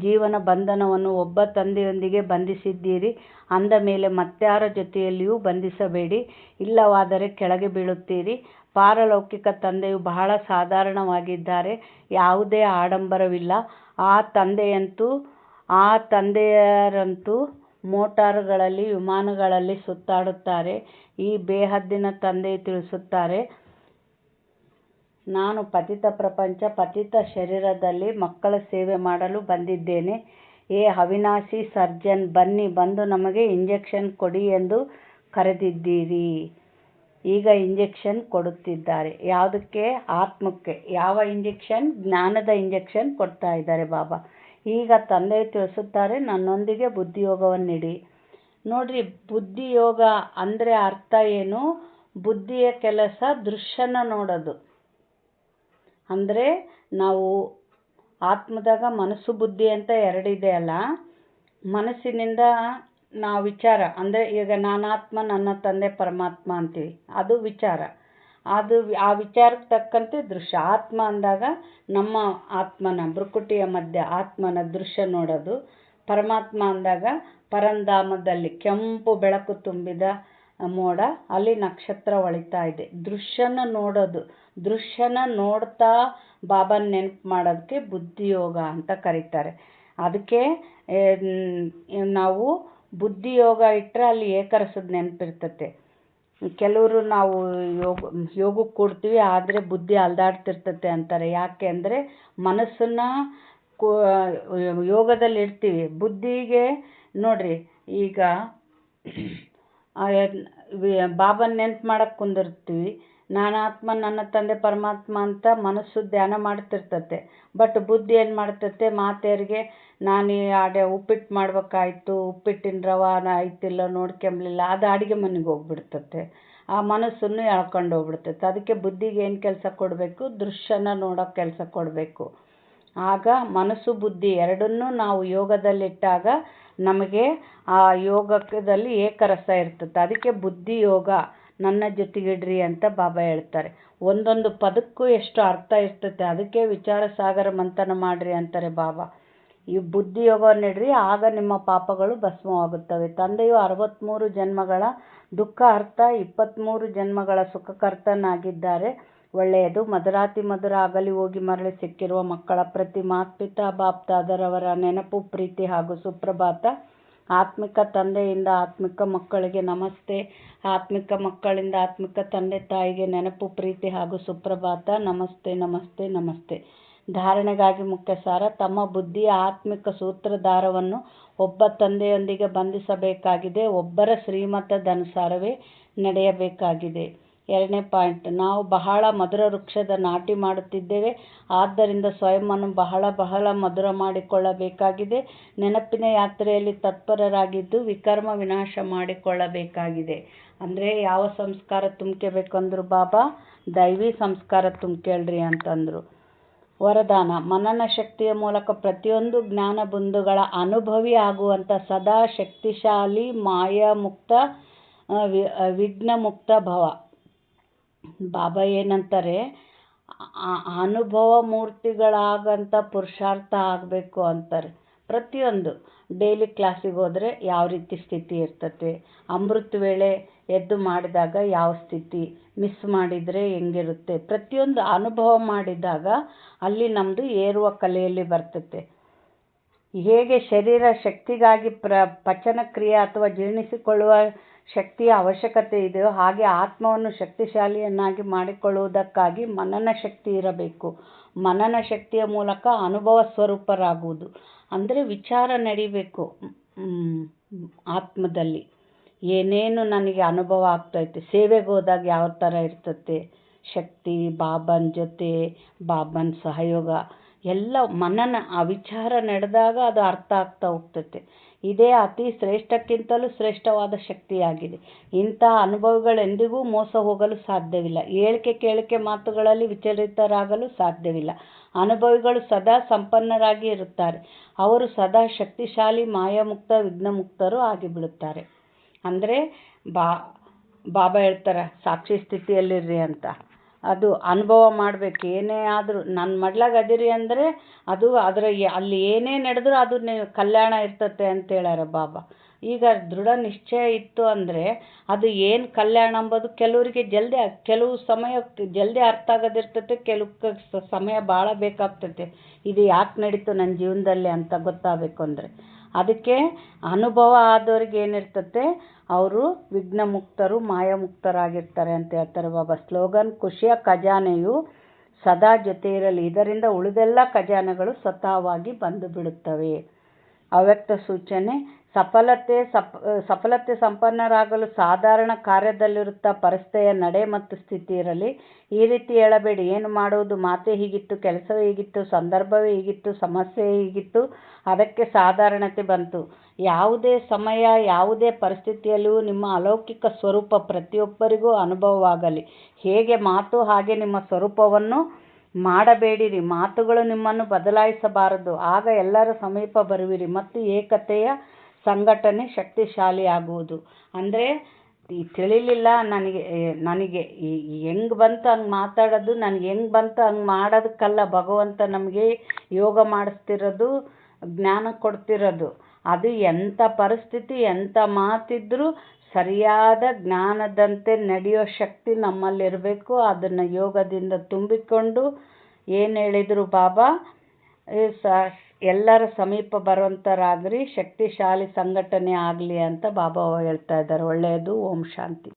ಜೀವನ ಬಂಧನವನ್ನು ಒಬ್ಬ ತಂದೆಯೊಂದಿಗೆ ಬಂಧಿಸಿದ್ದೀರಿ. ಅಂದ ಮೇಲೆ ಮತ್ಯಾರ ಜೊತೆಯಲ್ಲಿಯೂ ಬಂಧಿಸಬೇಡಿ, ಇಲ್ಲವಾದರೆ ಕೆಳಗೆ ಬೀಳುತ್ತೀರಿ. ಪಾರಲೌಕಿಕ ತಂದೆಯು ಬಹಳ ಸಾಧಾರಣವಾಗಿದ್ದಾರೆ. ಯಾವುದೇ ಆಡಂಬರವಿಲ್ಲ. ಆ ತಂದೆಯರಂತೂ ಮೋಟಾರುಗಳಲ್ಲಿ, ವಿಮಾನಗಳಲ್ಲಿ ಸುತ್ತಾಡುತ್ತಾರೆ. ಈ ಬೇಹದ್ದಿನ ತಂದೆಯು ತಿಳಿಸುತ್ತಾರೆ, ನಾನು ಪತಿತ ಪ್ರಪಂಚ, ಪತಿತ ಶರೀರದಲ್ಲಿ ಮಕ್ಕಳ ಸೇವೆ ಮಾಡಲು ಬಂದಿದ್ದೇನೆ. ಏ ಅವಿನಾಶಿ ಸರ್ಜನ್, ಬನ್ನಿ, ಬಂದು ನಮಗೆ ಇಂಜೆಕ್ಷನ್ ಕೊಡಿ ಎಂದು ಕರೆದಿದ್ದೀರಿ. ಈಗ ಇಂಜೆಕ್ಷನ್ ಕೊಡುತ್ತಿದ್ದಾರೆ. ಯಾವುದಕ್ಕೆ? ಆತ್ಮಕ್ಕೆ. ಯಾವ ಇಂಜೆಕ್ಷನ್? ಜ್ಞಾನದ ಇಂಜೆಕ್ಷನ್ ಕೊಡ್ತಾ ಇದ್ದಾರೆ ಬಾಬಾ. ಈಗ ತಂದೆಯು ತಿಳಿಸುತ್ತಾರೆ, ನನ್ನೊಂದಿಗೆ ಬುದ್ಧಿಯೋಗವನ್ನಿಡಿ. ನೋಡ್ರಿ, ಬುದ್ಧಿಯೋಗ ಅಂದರೆ ಅರ್ಥ ಏನು? ಬುದ್ಧಿಯ ಕೆಲಸ ದೃಶ್ಯನ ನೋಡೋದು. ಅಂದರೆ ನಾವು ಆತ್ಮದಾಗ ಮನಸ್ಸು ಬುದ್ಧಿ ಅಂತ ಎರಡಿದೆ ಅಲ್ಲ. ಮನಸ್ಸಿನಿಂದ ನಾವು ವಿಚಾರ ಅಂದರೆ ಈಗ ನಾನಾತ್ಮ ನನ್ನ ತಂದೆ ಪರಮಾತ್ಮ ಅಂತೀವಿ, ಅದು ವಿಚಾರ. ಅದು ಆ ವಿಚಾರಕ್ಕೆ ತಕ್ಕಂತೆ ದೃಶ್ಯ. ಆತ್ಮ ಅಂದಾಗ ನಮ್ಮ ಆತ್ಮನ ಭ್ರುಕುಟಿಯ ಮಧ್ಯೆ ಆತ್ಮನ ದೃಶ್ಯ ನೋಡೋದು. ಪರಮಾತ್ಮ ಅಂದಾಗ ಪರಂಧಾಮದಲ್ಲಿ ಕೆಂಪು ಬೆಳಕು ತುಂಬಿದ ಮೋಡ, ಅಲ್ಲಿ ನಕ್ಷತ್ರ ಹೊಳಿತಾ ಇದೆ. ದೃಶ್ಯನ ನೋಡೋದು. ದೃಶ್ಯನ ನೋಡ್ತಾ ಬಾಬನ ನೆನಪು ಮಾಡೋದಕ್ಕೆ ಬುದ್ಧಿಯೋಗ ಅಂತ ಕರೀತಾರೆ. ಅದಕ್ಕೆ ನಾವು ಬುದ್ಧಿಯೋಗ ಇಟ್ಟರೆ ಅಲ್ಲಿ ಏಕರಸದ ನೆನಪಿರ್ತತೆ. ಕೆಲವರು ನಾವು ಯೋಗಕ್ಕೆ ಕೂಡ್ತೀವಿ ಆದರೆ ಬುದ್ಧಿ ಅಲ್ದಾಡ್ತಿರ್ತತೆ ಅಂತಾರೆ. ಯಾಕೆ ಅಂದರೆ ಮನಸ್ಸನ್ನು ಯೋಗದಲ್ಲಿ ಇಡ್ತೀವಿ, ಬುದ್ಧಿಗೆ ನೋಡ್ರಿ ಈಗ ಬಾಬನ ನೆನಪು ಮಾಡಕ್ಕೆ ಕುಂದಿರ್ತೀವಿ. ನಾನಾತ್ಮ ನನ್ನ ತಂದೆ ಪರಮಾತ್ಮ ಅಂತ ಮನಸ್ಸು ಧ್ಯಾನ ಮಾಡ್ತಿರ್ತತೆ. ಬಟ್ ಬುದ್ಧಿ ಏನು ಮಾಡ್ತತೆ, ಮಾತೆಯರಿಗೆ ನಾನು ಉಪ್ಪಿಟ್ಟು ಮಾಡ್ಬೇಕಾಯ್ತು, ಉಪ್ಪಿಟ್ಟಿನ ರವೆ ಆಯ್ತಿಲ್ಲ ನೋಡ್ಕೊಂಬಲಿಲ್ಲ, ಅದು ಅಡುಗೆ ಮನೆಗೆ ಹೋಗ್ಬಿಡ್ತತೆ. ಆ ಮನಸ್ಸನ್ನು ಎಳ್ಕೊಂಡು ಹೋಗ್ಬಿಡ್ತೈತೆ. ಅದಕ್ಕೆ ಬುದ್ಧಿಗೆ ಏನು ಕೆಲಸ ಕೊಡಬೇಕು, ದೃಶ್ಯನ ನೋಡೋ ಕೆಲಸ ಕೊಡಬೇಕು. ಆಗ ಮನಸ್ಸು ಬುದ್ಧಿ ಎರಡನ್ನೂ ನಾವು ಯೋಗದಲ್ಲಿಟ್ಟಾಗ ನಮಗೆ ಆ ಯೋಗದಲ್ಲಿ ಏಕರಸ ಇರ್ತದೆ. ಅದಕ್ಕೆ ಬುದ್ಧಿ ಯೋಗ ನನ್ನ ಜೊತೆಗಿಡ್ರಿ ಅಂತ ಬಾಬಾ ಹೇಳ್ತಾರೆ. ಒಂದೊಂದು ಪದಕ್ಕೂ ಎಷ್ಟು ಅರ್ಥ ಇರ್ತದೆ. ಅದಕ್ಕೆ ವಿಚಾರ ಸಾಗರ ಮಂಥನ ಮಾಡಿರಿ ಅಂತಾರೆ ಬಾಬಾ. ಈ ಬುದ್ಧಿ ಯೋಗವನ್ನು ಇಡ್ರಿ, ಆಗ ನಿಮ್ಮ ಪಾಪಗಳು ಭಸ್ಮವಾಗುತ್ತವೆ. ತಂದೆಯು 63 ಜನ್ಮಗಳ ದುಃಖ ಅರ್ಥ, 23 ಜನ್ಮಗಳ ಸುಖಕರ್ತನಾಗಿದ್ದಾರೆ. ಒಳ್ಳೆಯದು. ಮಧುರಾತಿ ಮಧುರ ಆಗಲಿ ಹೋಗಿ ಮರಳಿ ಸಿಕ್ಕಿರುವ ಮಕ್ಕಳ ಪ್ರತಿ ಮಾತ್ಪಿತಾ ಬಾಪ್ತಾದರವರ ನೆನಪು, ಪ್ರೀತಿ ಹಾಗೂ ಸುಪ್ರಭಾತ. ಆತ್ಮಿಕ ತಂದೆಯಿಂದ ಆತ್ಮಿಕ ಮಕ್ಕಳಿಗೆ ನಮಸ್ತೆ. ಆತ್ಮಿಕ ಮಕ್ಕಳಿಂದ ಆತ್ಮಿಕ ತಂದೆ ತಾಯಿಗೆ ನೆನಪು, ಪ್ರೀತಿ ಹಾಗೂ ಸುಪ್ರಭಾತ. ನಮಸ್ತೆ ನಮಸ್ತೆ ನಮಸ್ತೆ. ಧಾರಣೆಗಾಗಿ ಮುಖ್ಯ ಸಾರ. ತಮ್ಮ ಬುದ್ಧಿಯ ಆತ್ಮಿಕ ಸೂತ್ರಧಾರವನ್ನು ಒಬ್ಬ ತಂದೆಯೊಂದಿಗೆ ಬಂಧಿಸಬೇಕಾಗಿದೆ. ಒಬ್ಬರ ಶ್ರೀಮತದನುಸಾರವೇ ನಡೆಯಬೇಕಾಗಿದೆ. 2ನೇ ಪಾಯಿಂಟ್, ನಾವು ಬಹಳ ಮಧುರ ವೃಕ್ಷದ ನಾಟಿ ಮಾಡುತ್ತಿದ್ದೇವೆ. ಆದ್ದರಿಂದ ಸ್ವಯಂವನ್ನು ಬಹಳ ಬಹಳ ಮಧುರ ಮಾಡಿಕೊಳ್ಳಬೇಕಾಗಿದೆ. ನೆನಪಿನ ಯಾತ್ರೆಯಲ್ಲಿ ತತ್ಪರರಾಗಿದ್ದು ವಿಕರ್ಮ ವಿನಾಶ ಮಾಡಿಕೊಳ್ಳಬೇಕಾಗಿದೆ. ಅಂದರೆ ಯಾವ ಸಂಸ್ಕಾರ ತುಂಬ್ಕೋಬೇಕಂದ್ರು ಬಾಬಾ, ದೈವಿ ಸಂಸ್ಕಾರ ತುಂಬ್ಕೊಳ್ರಿ ಅಂತಂದರು. ವರದಾನ: ಮನನ ಶಕ್ತಿಯ ಮೂಲಕ ಪ್ರತಿಯೊಂದು ಜ್ಞಾನ ಬಿಂದುಗಳ ಅನುಭವಿ ಆಗುವಂಥ ಸದಾ ಶಕ್ತಿಶಾಲಿ ಮಾಯಾಮುಕ್ತ ವಿಘ್ನಮುಕ್ತ ಭವ. ಬಾಬಾ ಏನಂತಾರೆ, ಅನುಭವ ಮೂರ್ತಿಗಳಾಗಂಥ ಪುರುಷಾರ್ಥ ಆಗಬೇಕು ಅಂತಾರೆ. ಪ್ರತಿಯೊಂದು ಡೈಲಿ ಕ್ಲಾಸಿಗೆ ಹೋದರೆ ಯಾವ ರೀತಿ ಸ್ಥಿತಿ ಇರ್ತತೆ, ಅಮೃತ ವೇಳೆ ಎದ್ದು ಮಾಡಿದಾಗ ಯಾವ ಸ್ಥಿತಿ, ಮಿಸ್ ಮಾಡಿದರೆ ಹೆಂಗಿರುತ್ತೆ, ಪ್ರತಿಯೊಂದು ಅನುಭವ ಮಾಡಿದಾಗ ಅಲ್ಲಿ ನಮ್ಮದು ಏರುವ ಕಲೆಯಲ್ಲಿ ಬರ್ತತೆ. ಹೇಗೆ ಶರೀರ ಶಕ್ತಿಗಾಗಿ ಪಚನ ಕ್ರಿಯೆ ಅಥವಾ ಜೀರ್ಣಿಸಿಕೊಳ್ಳುವ ಶಕ್ತಿಯ ಅವಶ್ಯಕತೆ ಇದೆಯೋ, ಹಾಗೆ ಆತ್ಮವನ್ನು ಶಕ್ತಿಶಾಲಿಯನ್ನಾಗಿ ಮಾಡಿಕೊಳ್ಳುವುದಕ್ಕಾಗಿ ಮನನ ಶಕ್ತಿ ಇರಬೇಕು. ಮನನ ಶಕ್ತಿಯ ಮೂಲಕ ಅನುಭವ ಸ್ವರೂಪರಾಗುವುದು ಅಂದರೆ ವಿಚಾರ ನಡಿಬೇಕು. ಆತ್ಮದಲ್ಲಿ ಏನೇನು ನನಗೆ ಅನುಭವ ಆಗ್ತೈತೆ, ಸೇವೆಗೆ ಹೋದಾಗ ಯಾವ ಥರ ಇರ್ತತೆ ಶಕ್ತಿ, ಬಾಬನ ಜೊತೆ ಬಾಬನ ಸಹಯೋಗ ಎಲ್ಲ ಮನನ ಆ ವಿಚಾರ ನಡೆದಾಗ ಅದು ಅರ್ಥ ಆಗ್ತಾ ಹೋಗ್ತತೆ. ಇದೇ ಅತಿ ಶ್ರೇಷ್ಠಕ್ಕಿಂತಲೂ ಶ್ರೇಷ್ಠವಾದ ಶಕ್ತಿಯಾಗಿದೆ. ಇಂಥ ಅನುಭವಗಳೆಂದಿಗೂ ಮೋಸ ಹೋಗಲು ಸಾಧ್ಯವಿಲ್ಲ. ಹೇಳಿಕೆ ಕೇಳಿಕೆ ಮಾತುಗಳಲ್ಲಿ ವಿಚಲಿತರಾಗಲು ಸಾಧ್ಯವಿಲ್ಲ. ಅನುಭವಿಗಳು ಸದಾ ಸಂಪನ್ನರಾಗಿ ಇರುತ್ತಾರೆ. ಅವರು ಸದಾ ಶಕ್ತಿಶಾಲಿ ಮಾಯಾಮುಕ್ತ ವಿಘ್ನಮುಕ್ತರು ಆಗಿಬಿಡುತ್ತಾರೆ. ಅಂದರೆ ಬಾಬಾ ಹೇಳ್ತಾರೆ ಸಾಕ್ಷಿ ಸ್ಥಿತಿಯಲ್ಲಿರ್ರಿ ಅಂತ. ಅದು ಅನುಭವ ಮಾಡಬೇಕು. ಏನೇ ಆದರೂ ನನ್ನ ಮಡ್ಲಾಗ ಅದಿರಿ ಅಂದರೆ ಅದು ಅಲ್ಲಿ ಏನೇ ನಡೆದ್ರೂ ಅದು ಕಲ್ಯಾಣ ಇರ್ತತೆ ಅಂತ ಹೇಳ್ಯಾರ ಬಾಬಾ. ಈಗ ದೃಢ ನಿಶ್ಚಯ ಇತ್ತು ಅಂದರೆ ಅದು ಏನು ಕಲ್ಯಾಣ ಅಂಬೋದು ಕೆಲವರಿಗೆ ಕೆಲವು ಸಮಯ ಜಲ್ದಿ ಅರ್ಥ ಆಗೋದಿರ್ತತೆ, ಕೆಲವು ಸಮಯ ಭಾಳ ಬೇಕಾಗ್ತೈತೆ. ಇದು ಯಾಕೆ ನಡೀತು ನನ್ನ ಜೀವನದಲ್ಲಿ ಅಂತ ಗೊತ್ತಾಗಬೇಕು ಅಂದರೆ. ಅದಕ್ಕೆ ಅನುಭವ ಆದವ್ರಿಗೆ ಏನಿರ್ತತೆ, ಅವರು ವಿಘ್ನಮುಕ್ತರು ಮಾಯಾಮುಕ್ತರಾಗಿರ್ತಾರೆ ಅಂತ ಹೇಳ್ತಾರೆ ಬಾಬಾ. ಸ್ಲೋಗನ್: ಖುಷಿಯ ಖಜಾನೆಯು ಸದಾ ಜೊತೆ ಇರಲಿ, ಇದರಿಂದ ಉಳಿದೆಲ್ಲ ಖಜಾನೆಗಳು ಸ್ವತಃವಾಗಿ ಬಂದು ಬಿಡುತ್ತವೆ. ಅವ್ಯಕ್ತ ಸೂಚನೆ: ಸಫಲತೆ ಸಂಪನ್ನರಾಗಲು ಸಾಧಾರಣ ಕಾರ್ಯದಲ್ಲಿರುತ್ತಾ ಪರಸ್ಥೆಯ ನಡೆ ಮತ್ತು ಸ್ಥಿತಿ ಇರಲಿ. ಈ ರೀತಿ ಹೇಳಬೇಡಿ, ಏನು ಮಾಡುವುದು, ಮಾತೇ ಹೀಗಿತ್ತು, ಕೆಲಸವೇ ಹೀಗಿತ್ತು, ಸಂದರ್ಭವೇ ಹೀಗಿತ್ತು, ಸಮಸ್ಯೆ ಹೀಗಿತ್ತು, ಅದಕ್ಕೆ ಸಾಧಾರಣತೆ ಬಂತು. ಯಾವುದೇ ಸಮಯ ಯಾವುದೇ ಪರಿಸ್ಥಿತಿಯಲ್ಲಿಯೂ ನಿಮ್ಮ ಅಲೌಕಿಕ ಸ್ವರೂಪ ಪ್ರತಿಯೊಬ್ಬರಿಗೂ ಅನುಭವವಾಗಲಿ. ಹೇಗೆ ಮಾತು ಹಾಗೆ ನಿಮ್ಮ ಸ್ವರೂಪವನ್ನು ಮಾಡಬೇಡಿರಿ, ಮಾತುಗಳು ನಿಮ್ಮನ್ನು ಬದಲಾಯಿಸಬಾರದು. ಆಗ ಎಲ್ಲರ ಸಮೀಪ ಬರುವಿರಿ ಮತ್ತು ಏಕತೆಯ ಸಂಘಟನೆ ಶಕ್ತಿಶಾಲಿಯಾಗುವುದು. ಅಂದರೆ ತಿಳಿಲಿಲ್ಲ ನನಗೆ ಹೆಂಗೆ ಬಂತು ಹಂಗೆ ಮಾತಾಡೋದು, ನನಗೆ ಹೆಂಗೆ ಬಂತು ಹಂಗೆ ಮಾಡೋದಕ್ಕಲ್ಲ ಭಗವಂತ ನಮಗೆ ಯೋಗ ಮಾಡಿಸ್ತಿರೋದು, ಜ್ಞಾನ ಕೊಡ್ತಿರೋದು. ಅದು ಎಂಥ ಪರಿಸ್ಥಿತಿ, ಎಂಥ ಮಾತಿದ್ರೂ ಸರಿಯಾದ ಜ್ಞಾನದಂತೆ ನಡೆಯೋ ಶಕ್ತಿ ನಮ್ಮಲ್ಲಿರಬೇಕು. ಅದನ್ನು ಯೋಗದಿಂದ ತುಂಬಿಕೊಂಡು ಏನು ಹೇಳಿದರು ಬಾಬಾ, ಎಲ್ಲರ ಸಮೀಪ ಬರುವಂಥರಾಗ್ರಿ, ಶಕ್ತಿಶಾಲಿ ಸಂಘಟನೆ ಆಗಲಿ ಅಂತ ಬಾಬಾ ಹೇಳ್ತಾ ಇದ್ದಾರೆ. ಒಳ್ಳೆಯದು. ಓಂ ಶಾಂತಿ.